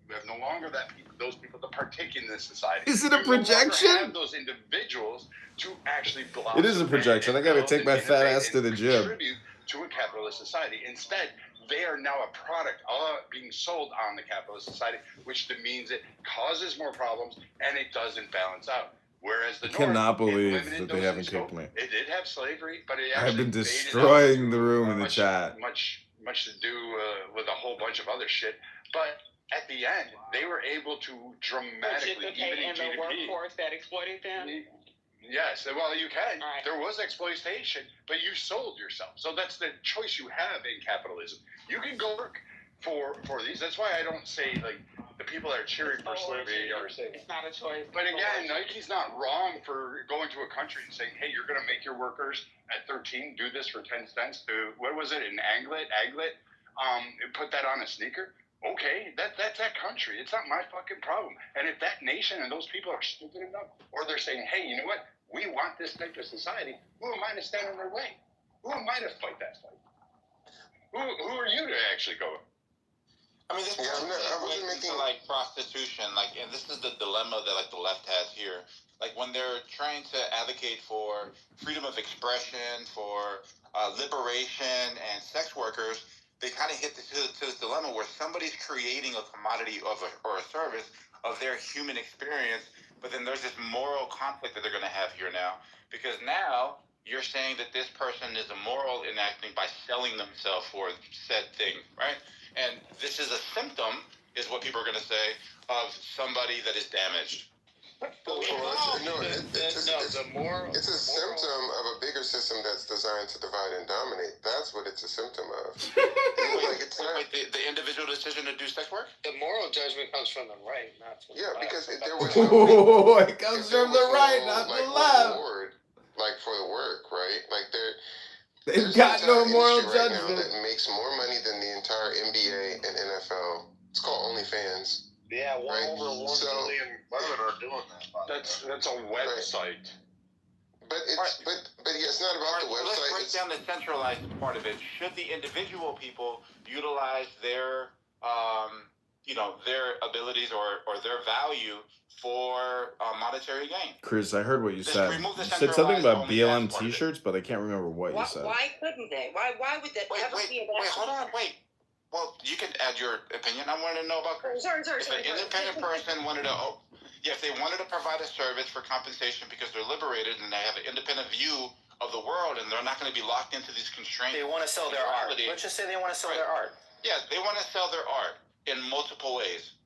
We have no longer those people to partake in this society. Is it a projection? You no longer have those individuals to actually blossom. It is a projection. I gotta take my fat ass to the gym. Contribute to a capitalist society. Instead, they are now a product being sold on the capitalist society, which means it causes more problems and it doesn't balance out. Whereas the I cannot believe that they haven't kicked me. It did have slavery, but it I've been actually destroying the room in the chat. Much to do with a whole bunch of other shit. But at the end, they were able to dramatically even in the GDP. workforce that exploited them. Yes, well, you can. Right. There was exploitation, but you sold yourself. So that's the choice you have in capitalism. You can go work for these. That's why I don't say, like, the people that are cheering for slavery are saying. It's not a choice. But again, Nike's not wrong for going to a country and saying, hey, you're going to make your workers at 13 do this for 10 cents to, what was it, an aglet, and put that on a sneaker. Okay, that's that country. It's not my fucking problem. And if that nation and those people are stupid enough, or they're saying, hey, you know what? We want this type of society. Who am I to stand in their way? Who am I to fight that fight? Who are you to actually go? I mean, this is like prostitution, like, and this is the dilemma that like the left has here. Like when they're trying to advocate for freedom of expression, for liberation, and sex workers, they kind of hit to this dilemma where somebody's creating a commodity or a service of their human experience, but then there's this moral conflict that they're going to have here now, because now you're saying that this person is immoral enacting by selling themselves for said thing, right? And this is a symptom, is what people are going to say, of somebody that is damaged. It's a symptom of a bigger system that's designed to divide and dominate. That's what it's a symptom of. The individual decision to do sex work? The moral judgment comes from the right, not from the left. Because there was no... it comes from the right, not the left. Reward, like, for the work, right? Like, they've got no moral judgment. Right now that makes more money than the entire NBA and NFL. It's called OnlyFans. Yeah, over 1 billion women are doing that. That's a website. But it's not about the website. Let's break down the centralized part of it. Should the individual people utilize their, their abilities or their value for monetary gain? Chris, I heard what you said. You said something about BLM T-shirts, but I can't remember what you said. Why couldn't they? Why would that ever be a Wait, hold on, wait. Well, you can add your opinion. I want to know about. Sorry. If an independent person wanted to, if they wanted to provide a service for compensation because they're liberated and they have an independent view of the world and they're not going to be locked into these constraints. They want to sell their art. Let's just say they want to sell their art. Yeah, they want to sell their art in multiple ways,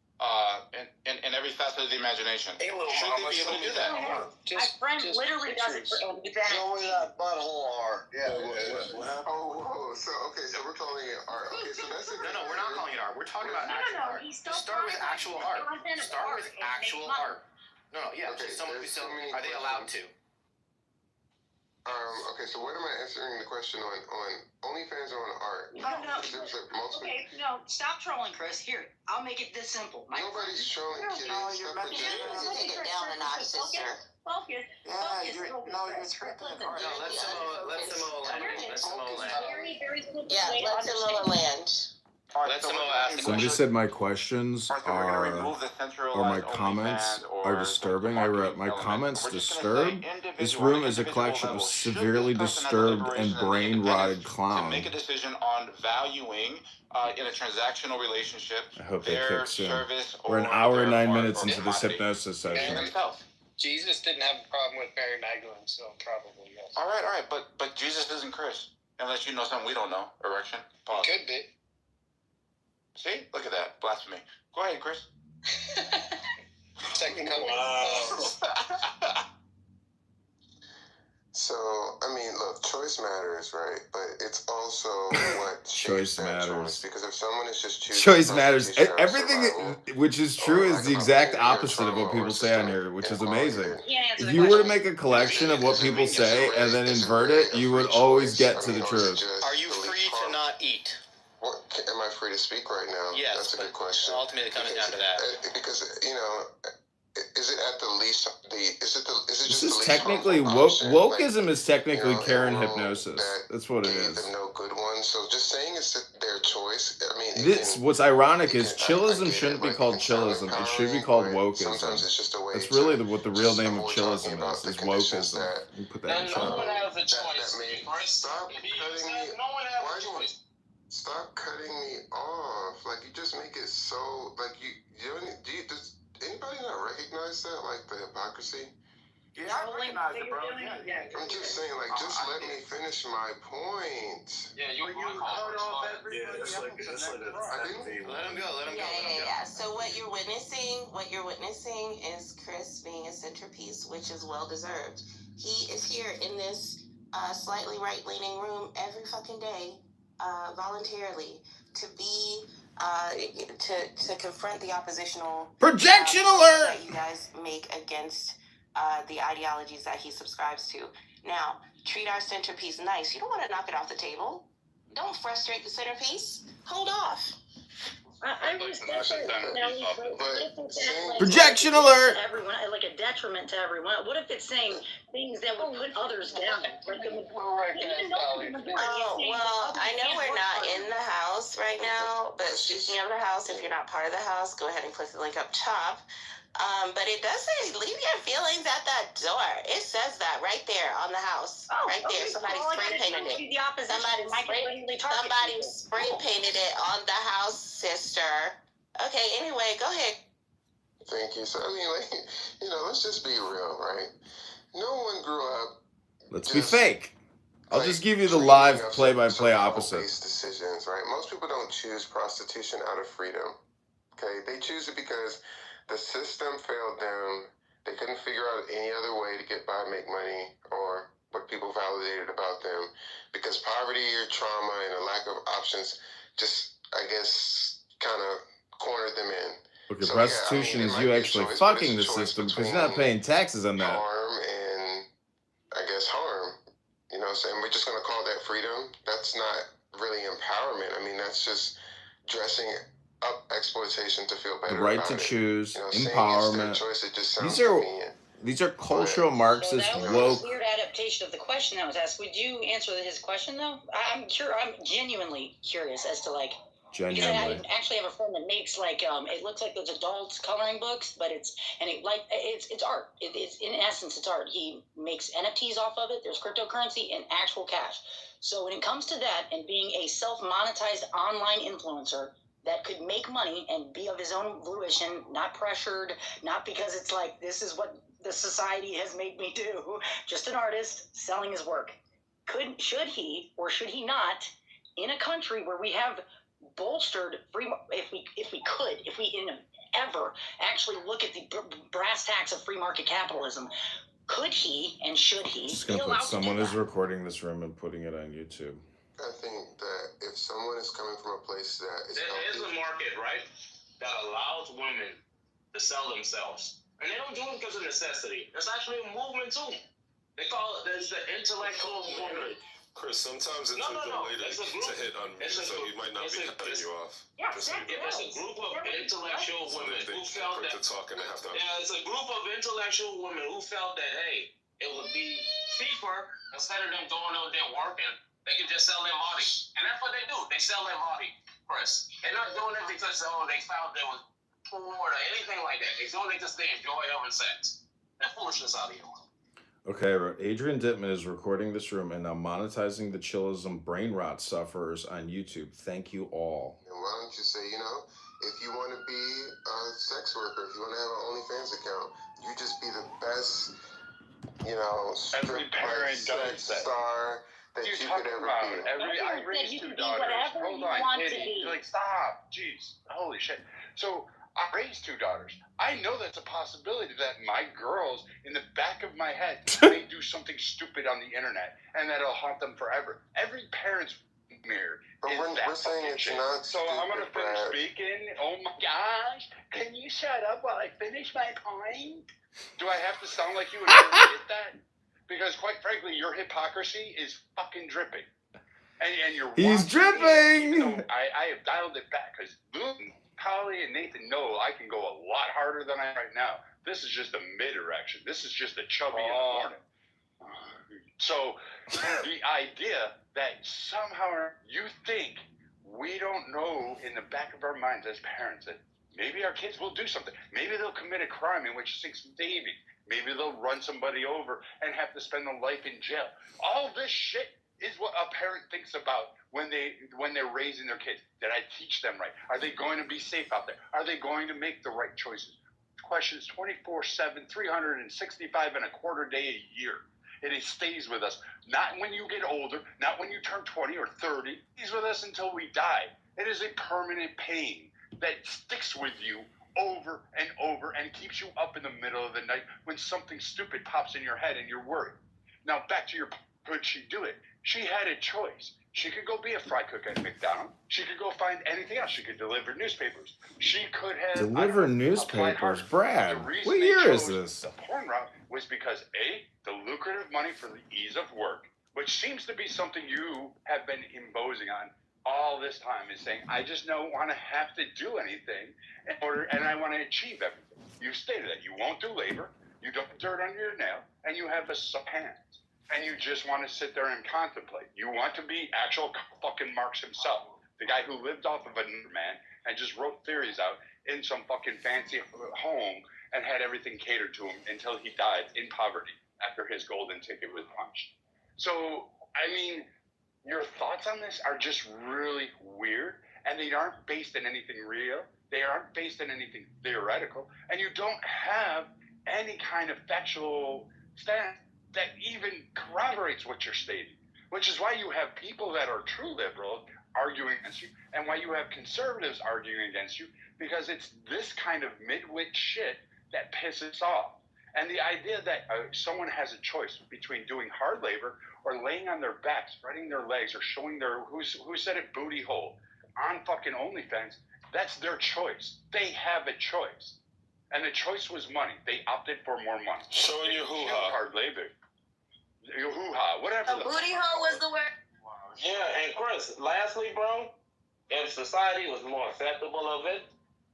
in every facet of the imagination. Should they be able to do that? My friend literally doesn't do that. Show me that butthole art. Yeah. So we're calling it art. Okay, so that's it. No, we're not calling it art. We're talking about actual art. Start with actual art. Start with actual art. No, yeah. Okay, are they allowed to? Okay, so what am I answering the question on OnlyFans or on art? No. There's multiple. Okay, no, stop trolling, Chris. Here, I'll make it this simple. Nobody's trolling, Kitty. Stop it. Take it down a notch, sister. Focus. You're tripping. No, let Samoa land. Very, very simple. Yeah, let Samoa land. Let someone ask the Somebody question. said my questions We're going to remove the or my centralized comments OnlyFans are or disturbing. the I wrote marketing my element. comments We're just going to say disturb. This individual, on room an is a individual collection of level. Should severely this person have the disturbed liberation and and the brain independence rotted to clown. make a decision on valuing in a transactional relationship I hope they their kick soon. service We're an or hour and their 9 art minutes or into this commodity hypnosis session. themselves. Jesus didn't have a problem with Mary Magdalene, so probably yes. All right, but Jesus isn't Chris. Unless you know something we don't know. Erection. Pause. Could be. See? Look at that. Blasphemy. Go ahead, Chris. Second coming. Wow. So, I mean, look, choice matters, right? But it's also what Choice shapes that matters. choice. Because if someone is just choosing Choice matters. prostitution out of Everything survival, which is true or is lack the of exact opportunity or opposite of what trauma or people say on systemic here, which is inequality, amazing. then If you were to make a collection of what people say and then invert it, you would always get to the truth. Are you free to not eat? What, am I free to speak right now? Yes, That's a good question. Ultimately, it comes down to that. Because, you know, is it at the least is it This just is the least technically harmful option? wokeism is technically in a Karen world hypnosis. that That's what it gave is. them no good ones. So just saying it's their choice. I mean, This what's ironic is I chillism get shouldn't it, be like, called it can sound chillism. It should be empowering, called but sometimes wokeism. it's just a way That's to really what the real just name of avoid chillism talking about is the conditions wokeism. that You put that in No chat. one has a that choice. made Chris. stop If he cutting said me. no one has Why a do you choice. stop cutting me off? Like you just make it so like does anybody not recognize that, like the hypocrisy? Yeah, I recognize it, bro. Yeah. I'm just saying, like, just let me finish my point. Yeah, you cut off everybody. Yeah, it's like a I didn't. Let him go. Yeah. So what you're witnessing is Chris being a centerpiece, which is well deserved. He is here in this slightly right-leaning room every fucking day, voluntarily, to be to confront the oppositional Projection alert that you guys make against the ideologies that he subscribes to. Now, treat our centerpiece nice. You don't want to knock it off the table. Don't frustrate the centerpiece. Hold off. I was Projection alert. Everyone, like a detriment to everyone. What if it's saying things that would put others down? Well, I know we're not in the house right now, but speaking of the house, if you're not part of the house, go ahead and click the link up top. But it does say leave your feelings at that door. It says that right there on the house. Right there. Somebody spray painted it. Somebody spray painted it on the house, sister. Okay, anyway, go ahead. Thank you. So, I mean, like, you know, let's just be real, right? No one grew up. Let's be fake. I'll just give you the live play-by-play opposite. Decisions, right? Most people don't choose prostitution out of freedom. Okay, they choose it because the system failed them. They couldn't figure out any other way to get by, make money, or what people validated about them. Because poverty or trauma and a lack of options just, I guess, kind of cornered them in. Okay, so, prostitution is you actually fucking the system because you're not paying taxes on that. Harm and, I guess, harm. You know what I'm saying? We're just going to call that freedom. That's not really empowerment. I mean, that's just dressing up exploitation to feel better. The right about to choose, you know, empowerment. Choice, it just sounds These are cultural Marxist so that woke. was a weird adaptation of the question that was asked. Would you answer his question though? I'm genuinely curious as to like. Because I actually have a friend that makes like it looks like those adults coloring books, but it's art. It's in essence it's art. He makes NFTs off of it. There's cryptocurrency and actual cash. So when it comes to that and being a self-monetized online influencer that could make money and be of his own fruition, not pressured, not because it's like this is what the society has made me do. Just an artist selling his work. Should he or should he not, in a country where we have bolstered free, if we ever actually look at the brass tacks of free market capitalism, could he and should he? Just gonna put someone is recording this room and putting it on YouTube. I think that if someone is coming from a place that is there is a market, right, that allows women to sell themselves, and they don't do it because of necessity. It's actually a movement too. They call it the intellectual movement. Chris, sometimes it's to hit on me, so he might not be cutting you off. It's a group of intellectual women who felt that. It's a group of intellectual women who felt that hey, it would be cheaper instead of them going out there working. They can just sell their body, and that's what they do. They sell their body. Chris. They're not doing it because they found there was porn or anything like that. They're doing it because they enjoy having sex. That foolishness out of here. Okay, Adrian Dittman is recording this room and now monetizing the chillism brain rot sufferers on YouTube. Thank you all. And why don't you say, if you want to be a sex worker, if you want to have an OnlyFans account, you just be the best, Every parent does that. star that you could ever be. I raised two daughters. Hold on, Kitty. Stop. Jeez. Holy shit. So I raised two daughters. I know that's a possibility that my girls, in the back of my head, may do something stupid on the internet, and that'll haunt them forever. Every parent's mirror But is we're that saying fucking it's shit. not So I'm gonna stupid, finish Brad. speaking. Oh my gosh! Can you shut up while I finish my point? Do I have to sound like you in order to get that? Because quite frankly, your hypocrisy is fucking dripping. And you're He's dripping! So I have dialed it back because Luke, Holly, and Nathan know I can go a lot harder than I am right now. This is just a mid-erection. This is just a chubby in the morning. So the idea that somehow you think we don't know in the back of our minds as parents that maybe our kids will do something. Maybe they'll commit a crime in which seeks saving. Maybe they'll run somebody over and have to spend their life in jail. All this shit is what a parent thinks about when they're raising their kids. Did I teach them right? Are they going to be safe out there? Are they going to make the right choices? Questions 24/7, 365 and a quarter day a year. It stays with us. Not when you get older, not when you turn 20 or 30. It stays with us until we die. It is a permanent pain that sticks with you over and over and keeps you up in the middle of the night when something stupid pops in your head and you're worried. Now back to your, could she do it? She had a choice. She could go be a fry cook at McDonald's. She could go find anything else. She could deliver newspapers. She could have Deliver newspapers? Brad, what year is this? The porn route was because A, the lucrative money for the ease of work, which seems to be something you have been imposing on all this time, is saying, I just don't want to have to do anything and I want to achieve everything. You've stated that you won't do labor, you don't put dirt under your nail, and you have a soft hands. And you just want to sit there and contemplate. You want to be actual fucking Marx himself, the guy who lived off of another man and just wrote theories out in some fucking fancy home and had everything catered to him until he died in poverty after his golden ticket was punched. So, I mean, your thoughts on this are just really weird, and they aren't based in anything real. They aren't based in anything theoretical, and you don't have any kind of factual stance that even corroborates what you're stating, which is why you have people that are true liberals arguing against you, and why you have conservatives arguing against you, because it's this kind of midwit shit that pisses off. And the idea that someone has a choice between doing hard labor or laying on their back, spreading their legs, or showing their, who said it, booty hole on fucking OnlyFans, that's their choice. They have a choice. And the choice was money. They opted for more money. Showing your hoo-ha. Hard labor. Your hoo-ha, whatever. A booty hole was the word. Yeah, and Chris, lastly, bro, if society was more acceptable of it,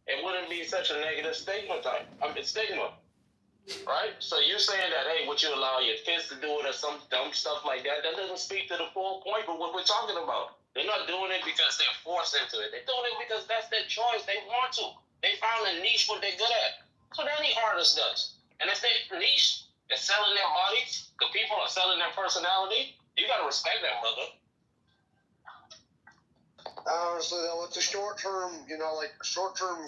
it wouldn't be such a negative stigma. Right? So you're saying that, hey, would you allow your kids to do it or some dumb stuff like that? That doesn't speak to the full point of what we're talking about. They're not doing it because they're forced into it. They're doing it because that's their choice. They want to. They found a niche what they're good at. That's what any artist does. And if their niche is selling their bodies, the people are selling their personality, you got to respect that, brother. Honestly, though, it's a short-term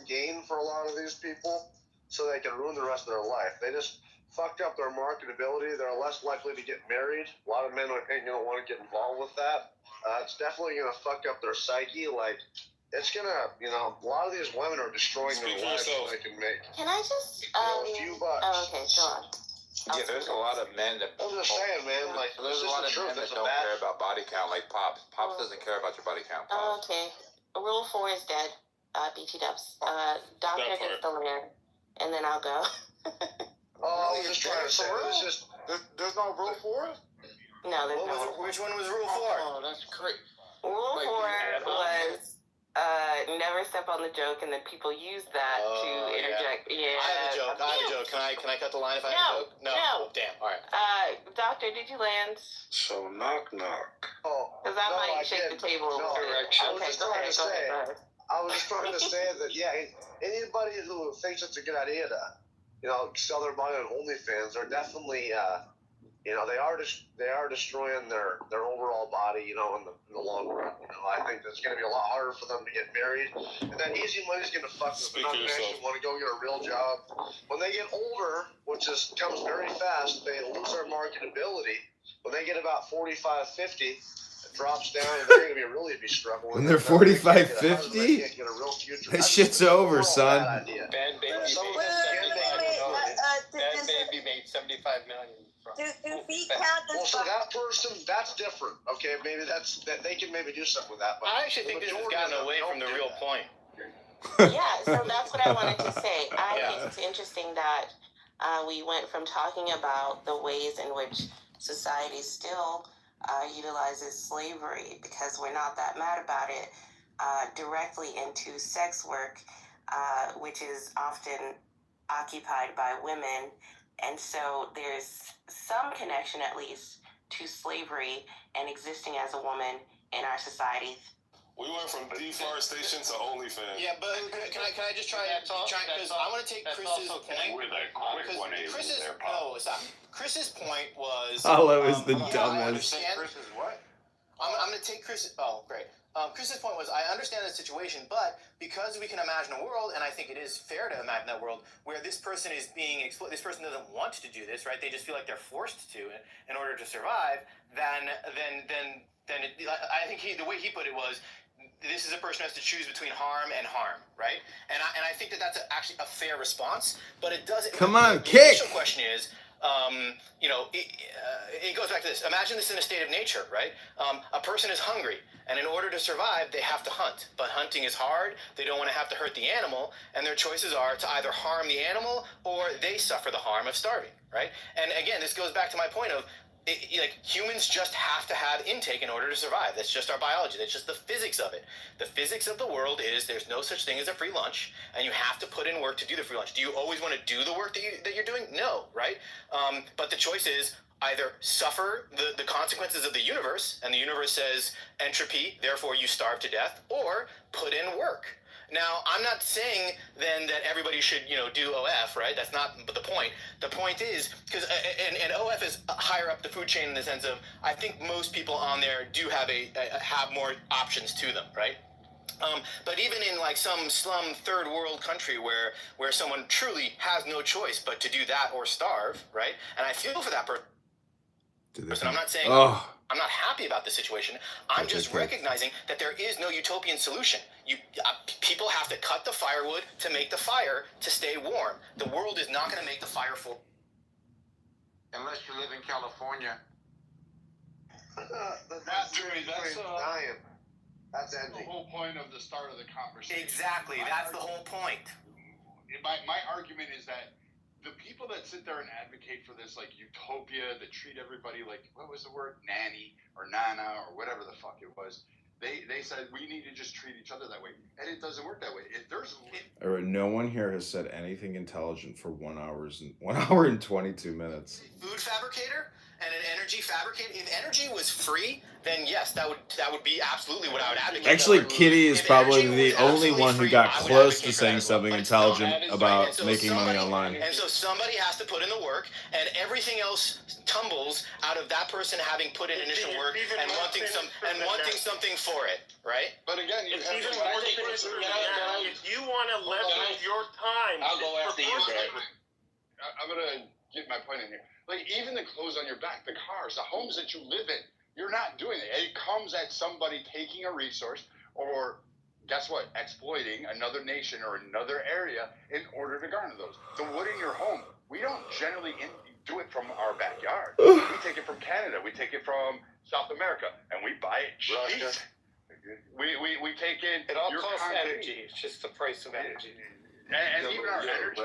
gain for a lot of these people, so they can ruin the rest of their life. They just fucked up their marketability. They're less likely to get married. A lot of men, I think, don't want to get involved with that. It's definitely going to fuck up their psyche. Like, it's going to, a lot of these women are destroying their lives so they can make. Can I just, a few bucks. Oh, okay, go on. Yeah, there's a lot of men that. I'm just saying, man. Like, there's a lot of men that don't care about body count, like Pops. Pops doesn't care about your body count. Oh, okay. Rule 4 is dead. BT Dubs. Doctor gets the land, and then I'll go. I was just trying to say, there's no rule 4? No, there's no. Which one was rule 4? Oh, that's great. Rule 4 was never step on the joke, and then people use that to interject. Yeah. I have a joke. Can I cut the line if I have a joke? No. Damn. All right. Doctor, did you land? So knock knock. Because that might shake the table. Direction. Okay, go ahead. I was just trying to say that, anybody who thinks it's a good idea to, sell their body on OnlyFans are definitely, they are destroying their overall body, in the long run. I think it's going to be a lot harder for them to get married, and that easy money is going to fuck them. They're not going to actually want to go get a real job. When they get older, which comes very fast, they lose their marketability. When they get about 45, 50, it drops down, and they're going to really be struggling. When they're 45, 50? That shit's over, son. Bad Baby made $75 million. Do feet count as well, so that person, that's different. Okay, maybe they can maybe do something with that. But I actually think this has gotten away from the real point. Yeah, so that's what I wanted to say. I think it's interesting that we went from talking about the ways in which society still utilizes slavery, because we're not that mad about it, directly into sex work, which is often occupied by women. And so there's some connection, at least, to slavery and existing as a woman in our society. We went from deforestation to OnlyFans. Yeah, but can I just try because I want to take Chris's point. With a quick 180 there, Paul. No, stop. Chris's point was. Paulo is the dumbest. I understand. Chris's what? I'm going to take Chris. Oh, great. Chris's point was, I understand the situation, but because we can imagine a world, and I think it is fair to imagine that world, where this person is being exploited, this person doesn't want to do this, right? They just feel like they're forced to in order to survive. Then I think the way he put it was, this is a person who has to choose between harm and harm, right? And I think that's actually a fair response, but it doesn't. Come on, the kick. initial question is. It goes back to this. Imagine this in a state of nature, right? A person is hungry, and in order to survive, they have to hunt. But hunting is hard. They don't want to have to hurt the animal, and their choices are to either harm the animal or they suffer the harm of starving, right? And again, this goes back to my point of, humans just have to have intake in order to survive. That's just our biology. That's just the physics of it. The physics of the world is there's no such thing as a free lunch, and you have to put in work to do the free lunch. Do you always want to do the work that you're doing? No, right? But the choice is either suffer the consequences of the universe, and the universe says entropy, therefore you starve to death, or put in work. Now, I'm not saying then that everybody should, do OF, right? That's not the point. The point is, because, and OF is higher up the food chain in the sense of, I think most people on there do have have more options to them, right? But even in like some slum third world country where someone truly has no choice but to do that or starve, right? And I feel for that person. I'm not saying I'm not happy about the situation. I'm just recognizing that there is no utopian solution. People have to cut the firewood to make the fire to stay warm. The world is not going to make the fire for. Unless you live in California. That's the whole point of the start of the conversation. Exactly, that's the whole point. My argument is that the people that sit there and advocate for this, like, utopia, that treat everybody like, what was the word? Nanny or Nana or whatever the fuck it was. They said we need to just treat each other that way. And it doesn't work that way. No one here has said anything intelligent for 1 hour and 22 minutes. Food fabricator and an energy fabricator. If energy was free, then yes, that would be absolutely what I would advocate. Actually, Kitty is probably the only one who got close to saying something intelligent about making money online. And so somebody has to put in the work, and everything else tumbles out of that person having put in initial work and wanting something for it, right? But again, if you want to leverage your time, I'll go after you, Brad. I'm gonna get my point in here. Like, even the clothes on your back, the cars, the homes that you live in, you're not doing it. It comes at somebody taking a resource or, guess what, exploiting another nation or another area in order to garner those. The wood in your home, we don't generally do it from our backyard. We take it from Canada. We take it from South America, and we buy it cheap. Russia. We take in. It all costs energy. It's just the price of energy. And even our energy.